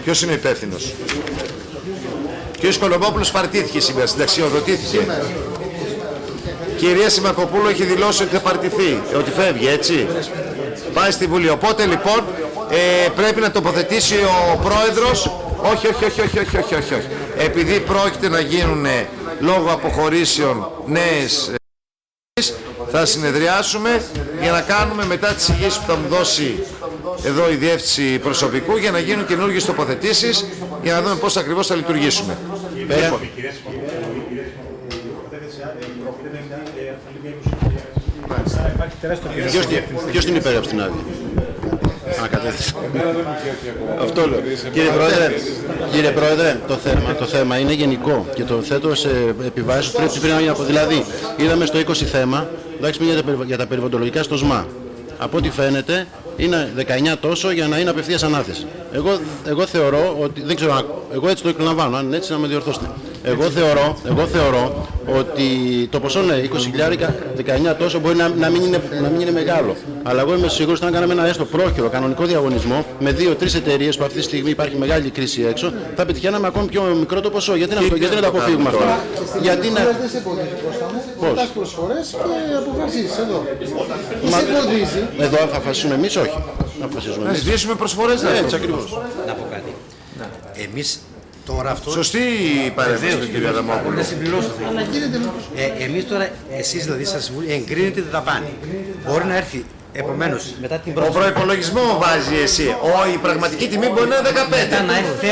Ποιος είναι υπεύθυνος? Κύριος Κολομόπουλος παρτίθηκε σήμερα, συνταξιοδοτήθηκε. Κυρία Σιμακοπούλου έχει δηλώσει ότι θα παρτιθεί, ότι φεύγει, έτσι. Πάει στη Βουλή. Οπότε λοιπόν πρέπει να τοποθετήσει ο πρόεδρος. Όχι. Επειδή πρόκειται να γίνουν λόγω αποχωρήσεων νέες, θα συνεδριάσουμε για να κάνουμε μετά τις εισηγήσεις που θα μου δώσει εδώ η διεύθυνση προσωπικού για να γίνουν καινούργιες τοποθετήσεις για να δούμε πώς ακριβώς θα λειτουργήσουμε. Ποιος την υπέγραψε την άδεια? Ανακατέθεση. Αυτό λέω. Κύριε Πρόεδρε, το θέμα είναι γενικό και το θέτω σε επιβάσεις που πρέπει να γίνει από. Δηλαδή, είδαμε στο 20 θέμα, εντάξει, για τα περιβαλλοντολογικά στο ΣΜΑ. Από ό,τι φαίνεται, είναι 19 τόσο για να είναι απευθείας ανάθεση. Εγώ θεωρώ ότι, δεν ξέρω, εγώ έτσι το εκλαμβάνω, αν έτσι να με διορθώσετε. Εγώ θεωρώ ότι το ποσό είναι 20.000, 19 τόσο μπορεί να μην είναι μεγάλο. Αλλά εγώ είμαι σίγουρος ότι αν κάναμε ένα έστω πρόχειρο κανονικό διαγωνισμό με 2-3 εταιρείες που αυτή τη στιγμή υπάρχει μεγάλη κρίση έξω, θα πετυχαίναμε ακόμη πιο μικρό το ποσό. Γιατί να το αποφύγουμε αυτό? Γιατί να. Πώς? Προσφορές και αποφασίσεις εδώ. Εδώ θα αποφασίσουμε εμείς, όχι. Να ζητήσουμε προσφορές. Έτσι ακριβώς. Να πω κάτι. Εμείς τώρα αυτό... Σωστή η παρέμβαση του κ. Αδαμόπουλου. Να συμπληρώσω. Εμείς τώρα, εσείς δηλαδή στα συμβούλια εγκρίνετε τη δαπάνη. Μπορεί να έρθει επομένως μετά την Ο προϋπολογισμό βάζει εσύ. Η πραγματική τιμή μπορεί να είναι 15.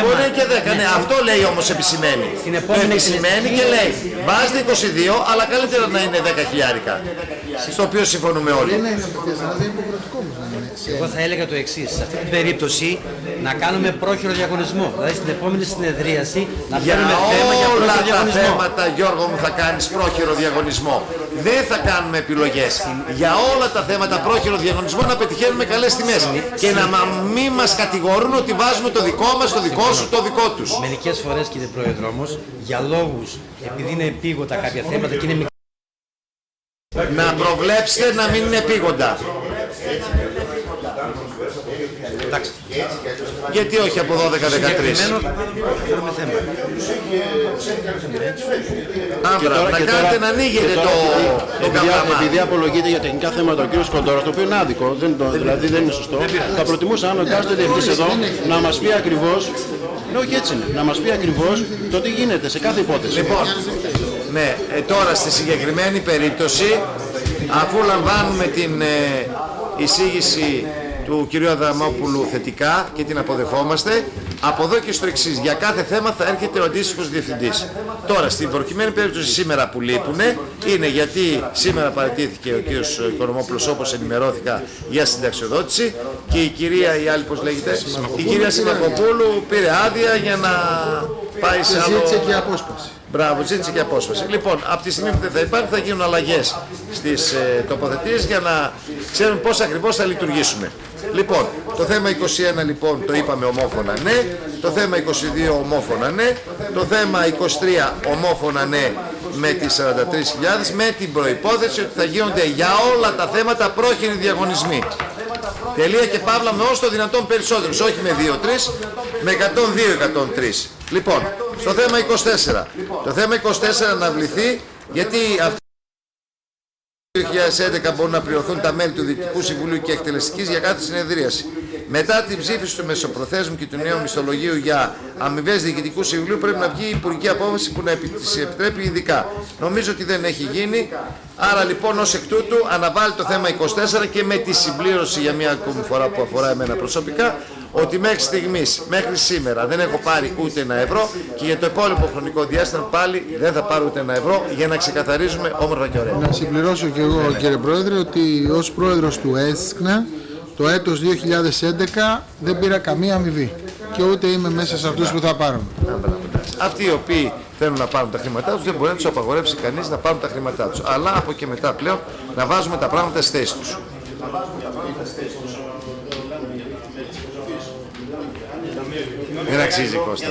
Μπορεί να είναι και 10. Ναι, αυτό λέει όμως επισημαίνει. Επισημαίνει και λέει βάζετε 22, αλλά καλύτερα να είναι 10.000. Στο οποίο συμφωνούμε όλοι. Εγώ θα έλεγα το εξής. Σε αυτή την περίπτωση να κάνουμε πρόχειρο διαγωνισμό. Δηλαδή στην επόμενη συνεδρίαση να φέρουμε θέμα για πρόχειρο διαγωνισμό. Για όλα τα θέματα, Γιώργο μου, θα κάνεις πρόχειρο διαγωνισμό. Δεν θα κάνουμε επιλογές. Για όλα τα θέματα πρόχειρο διαγωνισμό να πετυχαίνουμε καλές τιμές. Και να μην μας κατηγορούν ότι βάζουμε το δικό μας, το δικό σου, το δικό τους. Μερικές φορές, κύριε Πρόεδρο, όμως, για λόγους, επειδή είναι επίγοντα κάποια θέματα και είναι να προβλέψετε να μην είναι επίγοντα. Εντάξει. Γιατί όχι από 12-13. Άμπρα, να κάνετε να ανοίγετε το καμπάμα. Επειδή απολογείται για τεχνικά θέματα ο κ. Κοντόρας, το οποίο είναι άδικο, δηλαδή δεν είναι σωστό, θα προτιμούσα αν ο εκάστοτε διευθυντής εδώ να μας πει ακριβώς, όχι έτσι είναι, να μας πει ακριβώς το τι γίνεται σε κάθε υπόθεση. Λοιπόν, ναι, τώρα στη συγκεκριμένη περίπτωση, αφού λαμβάνουμε την εισήγηση του κ. Αδαμόπουλου θετικά και την αποδεχόμαστε, από εδώ και στο εξής, για κάθε θέμα θα έρχεται ο αντίστοιχος διευθυντής. Τώρα, στην προκειμένη περίπτωση σήμερα που λείπουνε, είναι γιατί σήμερα παραιτήθηκε ο κ. Οικονομόπουλος, όπως ενημερώθηκα, για συνταξιοδότηση, και η κυρία, η άλλη πώς λέγεται, η κυρία Σιμακοπούλου πήρε άδεια για να πάει σε άλλο... Ζήτησε και απόσπαση. Μπράβο, ζήτησε και απόσπαση. Λοιπόν, από τη στιγμή που δεν θα υπάρχει, θα γίνουν αλλαγές στις τοποθετήσεις για να ξέρουμε πώς ακριβώς θα λειτουργήσουμε. Λοιπόν, το θέμα 21 λοιπόν το είπαμε ομόφωνα ναι, το θέμα 22 ομόφωνα ναι, το θέμα 23 ομόφωνα ναι με τις 43.000, με την προϋπόθεση ότι θα γίνονται για όλα τα θέματα πρόχειροι διαγωνισμοί. Τελεία και παύλα με όσο το δυνατόν περισσότερους, όχι με 2-3, με 102-103. Λοιπόν, στο θέμα 24. Το θέμα 24 αναβληθεί γιατί αυτό το 2011 μπορούν να πληρωθούν τα μέλη του Διοικητικού Συμβουλίου και Εκτελεστικής για κάθε συνεδρίαση. Μετά την ψήφιση του Μεσοπροθέσμου και του νέου μισθολογίου για αμοιβές Διοικητικού Συμβουλίου πρέπει να βγει η υπουργική απόφαση που να τις επιτρέπει ειδικά. Νομίζω ότι δεν έχει γίνει. Άρα λοιπόν ως εκ τούτου αναβάλει το θέμα 24 και με τη συμπλήρωση για μια ακόμη φορά που αφορά εμένα προσωπικά, ότι μέχρι στιγμής, μέχρι σήμερα δεν έχω πάρει ούτε ένα ευρώ και για το υπόλοιπο χρονικό διάστημα πάλι δεν θα πάρω ούτε ένα ευρώ, για να ξεκαθαρίζουμε όμορφα και ωραία. Να συμπληρώσω και εγώ, κύριε Πρόεδρε, ότι ως πρόεδρος του ΕΣΚΝΑ το έτος 2011 δεν πήρα καμία αμοιβή και ούτε είμαι μέσα σε αυτούς που θα πάρουν. Αυτοί οι οποίοι θέλουν να πάρουν τα χρήματά τους δεν μπορεί να τους απαγορεύσει κανείς να πάρουν τα χρήματά τους, αλλά από και μετά πλέον να βάζουμε τα πράγματα στη θέση τους. Δεν αξίζει, Κώστα.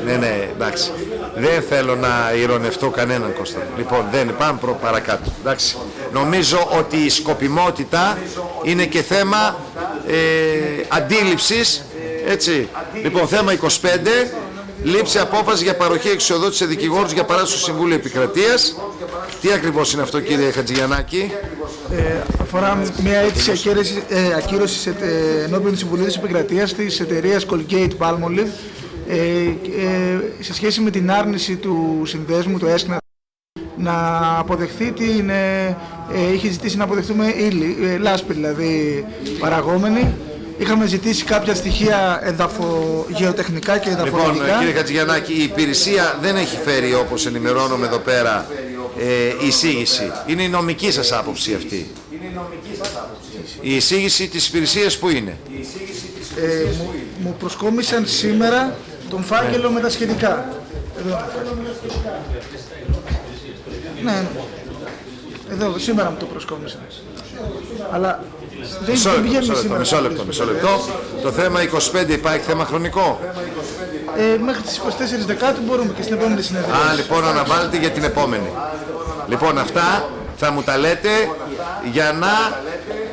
Ναι, εντάξει. Δεν θέλω να ειρωνευτώ κανέναν, Κώστα. Λοιπόν, δεν πάμε παρακάτω. Εντάξει. Νομίζω ότι η σκοπιμότητα είναι και θέμα αντίληψης. Έτσι. Λοιπόν, θέμα 25. Λήψη απόφαση για παροχή εξοδότηση σε δικηγόρους για παράδοση στο Συμβούλιο Επικρατείας. Τι ακριβώς είναι αυτό, κύριε Χατζηγιαννάκη? Αφορά μια αίτηση ακύρωσης ενώπιον του Συμβουλίου της Επικρατείας της εταιρείας Colgate-Palmolive σε σχέση με την άρνηση του συνδέσμου, το ΕΣΚΝΑ, να αποδεχθεί την... είχε ζητήσει να αποδεχτούμε ύλη, λάσπη δηλαδή παραγόμενη. Είχαμε ζητήσει κάποια στοιχεία γεωτεχνικά και εδαφολογικά. Λοιπόν, κύριε Χατζηγιαννάκη, η υπηρεσία δεν έχει φέρει, όπως ενημερώνομαι εδώ πέρα, εισήγηση. Είναι η νομική σας άποψη αυτή. Η εισήγηση της υπηρεσίας που είναι? Μου προσκόμισαν σήμερα τον φάκελο με τα σχετικά. Ναι. Εδώ, σήμερα μου το προσκόμισαν. Αλλά Μισό λεπτό. Το θέμα 25 υπάρχει θέμα χρονικό. Μέχρι τις 24 Δεκάτου μπορούμε και στην επόμενη συνεδρία. Λοιπόν, αναβάλλετε για την επόμενη. Λοιπόν, αυτά θα μου τα λέτε για να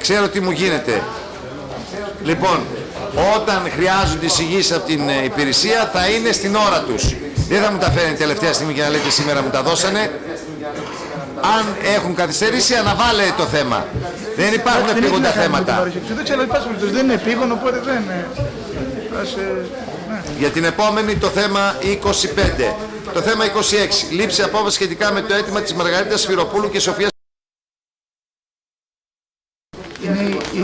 ξέρω τι μου γίνεται. Λοιπόν, όταν χρειάζονται εισηγήσεις από την υπηρεσία θα είναι στην ώρα τους. Δεν θα μου τα φέρνει τελευταία στιγμή και να λέτε σήμερα μου τα δώσανε. Αν έχουν καθυστερήσει, αναβάλε το θέμα. Δεν υπάρχουν επίγοντα θέματα. Δεν είναι επίγον, οπότε δεν. Για την επόμενη το θέμα 25. Το θέμα 26. Λήψη απόφαση σχετικά με το αίτημα της Μαργαρίτας Σπυροπούλου και Σοφίας.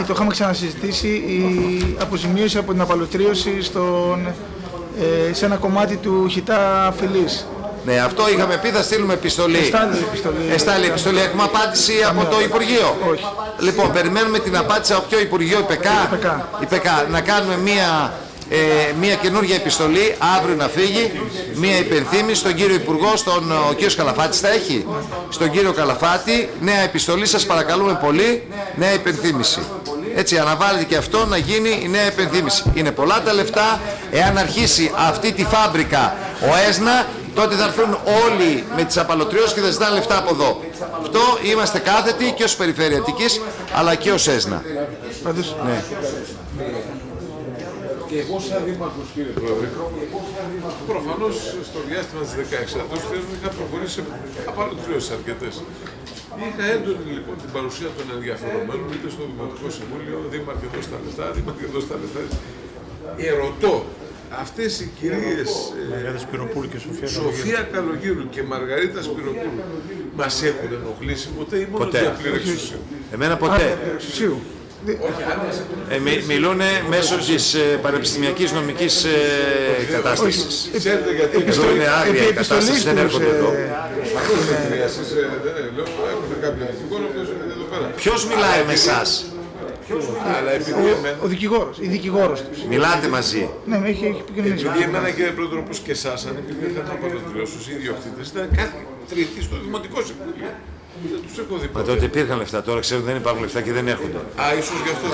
Το είχαμε ξανασυζητήσει, η αποζημίωση από την απαλωτρίωση σε ένα κομμάτι του χιτά φυλής. Ναι, αυτό είχαμε πει, θα στείλουμε επιστολή. Εστάλει επιστολή. Έχουμε απάντηση από το Υπουργείο. Όχι. Λοιπόν, περιμένουμε την απάντηση από ποιο Υπουργείο, ΠΚΑ. Να κάνουμε μία καινούργια επιστολή, αύριο να φύγει, μία υπενθύμηση στον κύριο Υπουργό, ο κύριος Καλαφάτης θα έχει. Στον κύριο Καλαφάτη, νέα επιστολή, σας παρακαλούμε πολύ, νέα υπενθύμηση. Έτσι, αναβάλλεται και αυτό να γίνει η νέα υπενθύμηση. Είναι πολλά τα λεφτά. Εάν αρχίσει αυτή τη φάμπρικα ο ΕΣΝΑ, τότε θα έρθουν όλοι με τις απαλωτριώσεις και θα ζητάνε λεφτά από εδώ. Αυτό είμαστε κάθετοι και ως Περιφερειατικής, αλλά και ως ΕΣΝΑ. Ναι. Και εγώ σαν δήμαρχος, κύριε Πρόεδρε, προφανώς στο διάστημα της 16ης είχα προχωρήσει σε απαλωτριώσεις αρκετές. Είχα έντονη λοιπόν την παρουσία των ενδιαφερομένων, είτε στο Δημοτικό Συμβούλιο, δήμαρχε εδώ στα λεφτά, δήμαρχε εδώ στα λεφτά. Ερωτώ, αυτές οι κυρίες Σοφία Καλογύρου και Μαργαρίτα Σπυροπούλου μας έχουν ενοχλήσει ποτέ ή μόνο διαπλήρωση? Εμένα ποτέ. Μιλούν μέσω της πανεπιστημιακής νομικής κατάστασης. Ξέρετε γιατί εδώ είναι άγρια η κατάσταση, δεν έρχονται εδώ. Ποιος μιλάει με εσάς? Ο δικηγόρος, η δικηγόρος τους. Μιλάτε μαζί. Ναι, έχει επικοινωνήσει. Επειδή εμένα, κύριε Πρόεδρε, όπως και εσάς, αν υπήρχε θέμα απαλωτριώσεως, οι ιδιοκτήτες ήταν κάθε τρίτη στο Δημοτικό Συμβούλιο. Δεν τους έχω δει. Μα τότε υπήρχαν λεφτά, τώρα ξέρουν δεν υπάρχουν λεφτά και δεν έρχονται. Ίσως γι' αυτό.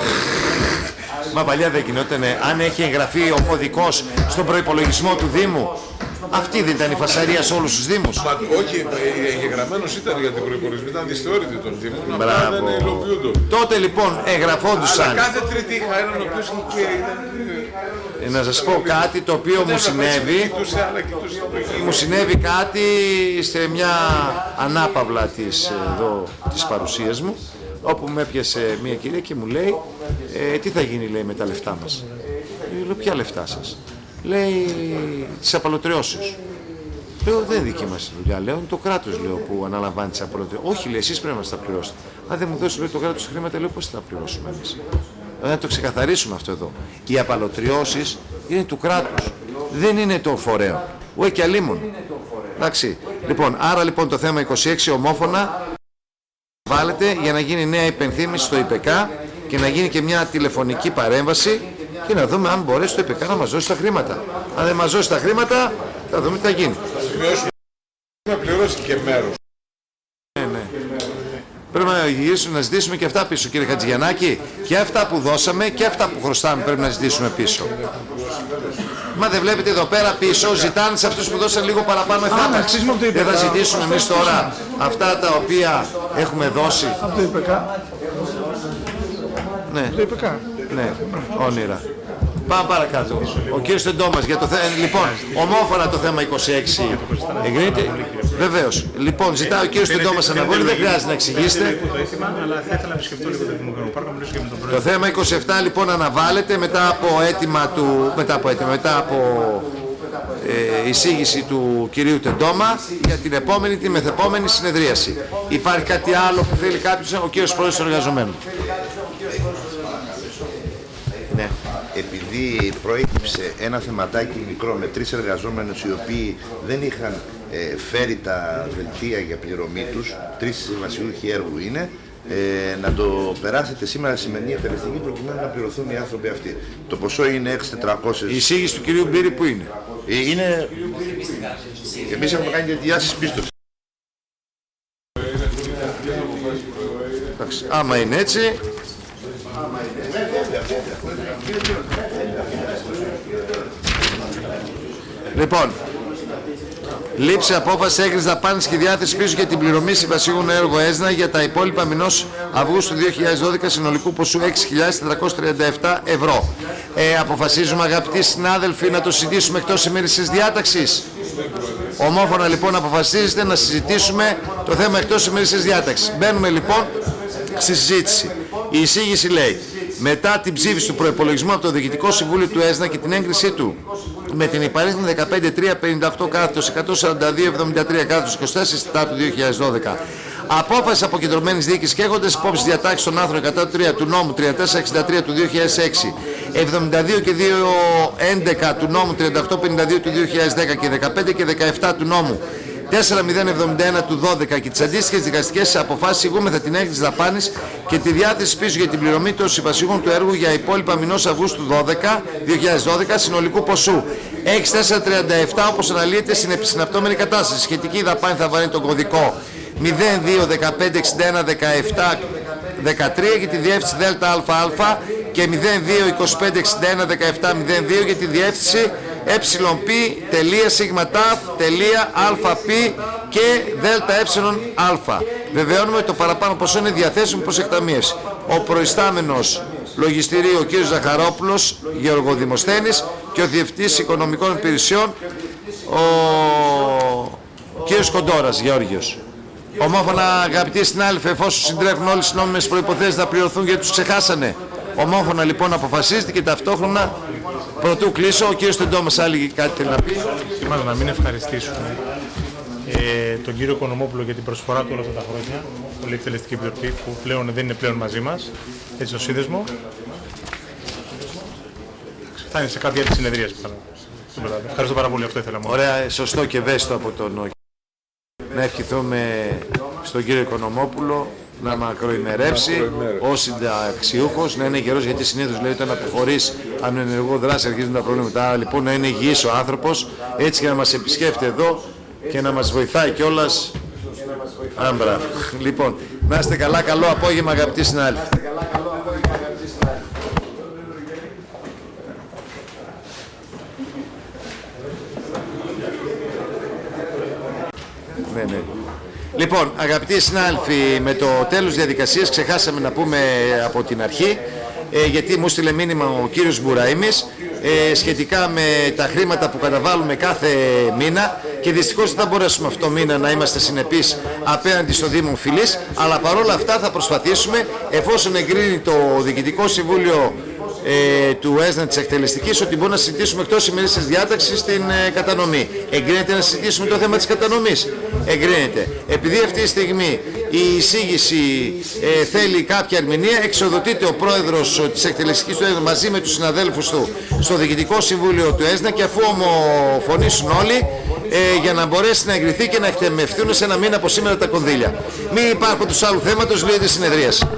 Μα παλιά δεν γινόταν, αν έχει εγγραφεί ο κωδικός στον προϋπολογισμό του Δήμου, αυτή δεν ήταν η φασαρία σε όλους τους Δήμους? Όχι, εγγεγραμμένος ήταν για την προϋπολογισμό, ήταν δυσθεώρητη των Δήμων. Μπράβο. Τότε λοιπόν εγγραφόντουσαν. Αλλά κάθε τρίτη είχα έναν ο οποίος είχε. Να σας πω κάτι το οποίο μου συνέβη. Μου συνέβη κάτι σε μια ανάπαυλα της παρουσίας μου, όπου με έπιασε μια κυρία και μου λέει τι θα γίνει, λέει, με τα λεφτά μας? Λέω, ποια λεφτά σας? Λέει, τις απαλωτριώσεις. Λέω, δεν είναι δική μας δουλειά, λέω, είναι το κράτος, λέω, που αναλαμβάνει τις απαλωτριώσεις. Όχι, λέει, εσείς πρέπει να τα πληρώσετε. Αν δεν μου δώσει, λέει, το κράτος χρήματα, λέω, πώς θα τα πληρώσουμε εμείς? Να το ξεκαθαρίσουμε αυτό εδώ. Οι απαλωτριώσεις είναι του κράτους, δεν είναι το φορέο. Ουέ και αλίμον. Εντάξει. Λοιπόν, άρα λοιπόν το θέμα 26 ομόφωνα βάλετε για να γίνει νέα υπενθύμηση στο ΙΠΚ και να γίνει και μια τηλεφωνική παρέμβαση και να δούμε αν μπορέσει το ΙΠΚ να μας δώσει τα χρήματα. Αν δεν μας δώσει τα χρήματα, θα δούμε τι θα γίνει. Θα πληρώσει και μέρος. Ναι. Πρέπει να γυρίσουμε να ζητήσουμε και αυτά πίσω, κύριε Χατζηγιαννάκη. Και αυτά που δώσαμε και αυτά που χρωστάμε πρέπει να ζητήσουμε πίσω. Μα δεν βλέπετε εδώ πέρα πίσω, ζητάνε σε αυτούς που δώσαν λίγο παραπάνω εφάπαξ. Δεν θα ζητήσουμε εμείς τώρα αυτά τα οποία έχουμε δώσει? Από το ΙΠΚ. Ναι. Το ΙΠΚ. Ναι, όνειρα. Πάμε παρακάτω. Ο κύριος Τεντόμας για το θέμα. Λοιπόν, ομόφωνα το θέμα 26 εγκρίνεται. Βεβαίως. Λοιπόν, ζητάει ο κύριος Τεντόμας αναβολή, δεν χρειάζεται να εξηγήσετε. Το θέμα 27 λοιπόν αναβάλλεται μετά από εισήγηση του κυρίου Τεντόμα για την επόμενη, τη μεθεπόμενη συνεδρίαση. Υπάρχει κάτι άλλο που θέλει κάποιος? Ο κύριος Πρόεδρος των Εργαζομένων. Ναι. Επειδή προέκυψε ένα θεματάκι μικρό με 3 εργαζόμενους οι οποίοι δεν είχαν φέρει τα δελτία για πληρωμή τους, 3 συμβασιούχοι έργου είναι, να το περάσετε σήμερα σημερινή εκτελεστική προκειμένου να πληρωθούν οι άνθρωποι αυτοί. Το ποσό είναι 6.400. Η εισήγηση του κυρίου Μπύρη που είναι? Είναι... Εμείς έχουμε κάνει για τη διάστηση πίστοση. Άμα είναι έτσι, Λοιπόν, λήψη απόφαση έγκρισης δαπάνης και διάθεση πίσω για την πληρωμή συμβασιούχων έργου ΕΣΝΑ για τα υπόλοιπα μηνός Αυγούστου 2012 συνολικού ποσού 6.437 ευρώ. Αποφασίζουμε, αγαπητοί συνάδελφοι, να το συζητήσουμε εκτός ημερήσιας διάταξης. Ομόφωνα λοιπόν αποφασίζετε να συζητήσουμε το θέμα εκτός ημερήσιας διάταξης. Μπαίνουμε λοιπόν στη συζήτηση. Η εισήγηση λέει: μετά την ψήφιση του προϋπολογισμού από το Διοικητικό Συμβούλιο του ΕΣΝΑ και την έγκρισή του με την υπαρίθμη 15358 κάθετος 14273 κάθετος 24 του 2012, απόφαση αποκεντρωμένης διοίκησης και έχοντας υπόψη διατάξεις των άρθρων 103 του νόμου 3463 του 2006, 72 και 211 του νόμου 3852 του 2010 και 15 και 17 του νόμου 4071 του 12 και τις αντίστοιχες δικαστικές αποφάσεις, ηγούμεθα την έγκριση δαπάνης και τη διάθεση πίσω για την πληρωμή των συμβασιούχων του έργου για υπόλοιπα μηνός Αυγούστου 2012 συνολικού ποσού 6.437 όπως αναλύεται στην επισυναπτώμενη κατάσταση. Σχετική δαπάνη θα βαρύνει τον κωδικό 0215611713 για τη διεύθυνση ΔΑΑ και 0225611702 για τη διεύθυνση ΕΠ.ΣΥΓΜΑΤΑΦ.ΑΠ και ΔΕΑ. Βεβαιώνουμε ότι το παραπάνω ποσό είναι διαθέσιμο προς εκταμείευση. Ο προϊστάμενος λογιστηρίου ο κ. Ζαχαρόπουλος Γεωργοδημοσθένης και ο Διευθυντής Οικονομικών Υπηρεσιών ο κ. Κοντόρας Γεώργιος. Ομόφωνα, αγαπητοί συνάδελφοι, εφόσον συντρέχουν όλες οι νόμιμες προϋποθέσεις να πληρωθούν γιατί τους ξεχάσανε. Ομόφωνα λοιπόν αποφασίζεται και ταυτόχρονα, πρωτού κλείσω, ο κύριος Τεντόμας άλλοι κάτι θέλει να πει. Σήμερα να μην ευχαριστήσουμε τον κύριο Οικονομόπουλο για την προσφορά του όλα αυτά τα χρόνια, όλη η Εκτελεστική Επιτροπή που πλέον δεν είναι πλέον μαζί μας, έτσι στο σύνδεσμο. Θα είναι σε κάποια άλλη συνεδρία. Ευχαριστώ πάρα πολύ, αυτό ήθελα μόνο. Ωραία, σωστό και ευαίσθητο από τον να ευχηθούμε στον κύριο Οικονομόπουλο να μακροημερεύσει ως συνταξιούχος, να είναι γερός, γιατί συνήθως λέει όταν αποχωρείς αν ενεργό δράση αρχίζουν τα προβλήματα. Άρα λοιπόν να είναι υγιής ο άνθρωπος, έτσι και να μας επισκέφτεται εδώ και να μας βοηθάει κιόλας. Άμπρα. Λοιπόν, να είστε καλά, καλό απόγευμα αγαπητοί συνάδελφοι. Ναι. Λοιπόν, αγαπητοί συνάδελφοι, με το τέλος διαδικασίας ξεχάσαμε να πούμε από την αρχή, γιατί μου στείλε μήνυμα ο κύριος Μπουραήμης σχετικά με τα χρήματα που καταβάλουμε κάθε μήνα και δυστυχώς δεν θα μπορέσουμε αυτό το μήνα να είμαστε συνεπείς απέναντι στο Δήμο Φυλής, αλλά παρόλα αυτά θα προσπαθήσουμε, εφόσον εγκρίνει το Διοικητικό Συμβούλιο του ΕΣΝΑ της Εκτελεστικής, ότι μπορούμε να συζητήσουμε εκτός ημερήσιας διάταξης την κατανομή. Εγκρίνεται να συζητήσουμε το θέμα της κατανομής. Εγκρίνεται. Επειδή αυτή τη στιγμή η εισήγηση θέλει κάποια ερμηνεία, εξοδοτείται ο πρόεδρος της Εκτελεστικής του ΕΣΝΑ μαζί με τους συναδέλφους του στο Διοικητικό Συμβούλιο του ΕΣΝΑ, και αφού ομοφωνήσουν όλοι, για να μπορέσει να εγκριθεί και να εκτεμευθούν σε ένα μήνα από σήμερα τα κονδύλια. Μην υπάρχουν τους άλλου θέματος, λύεται η συνεδρίαση.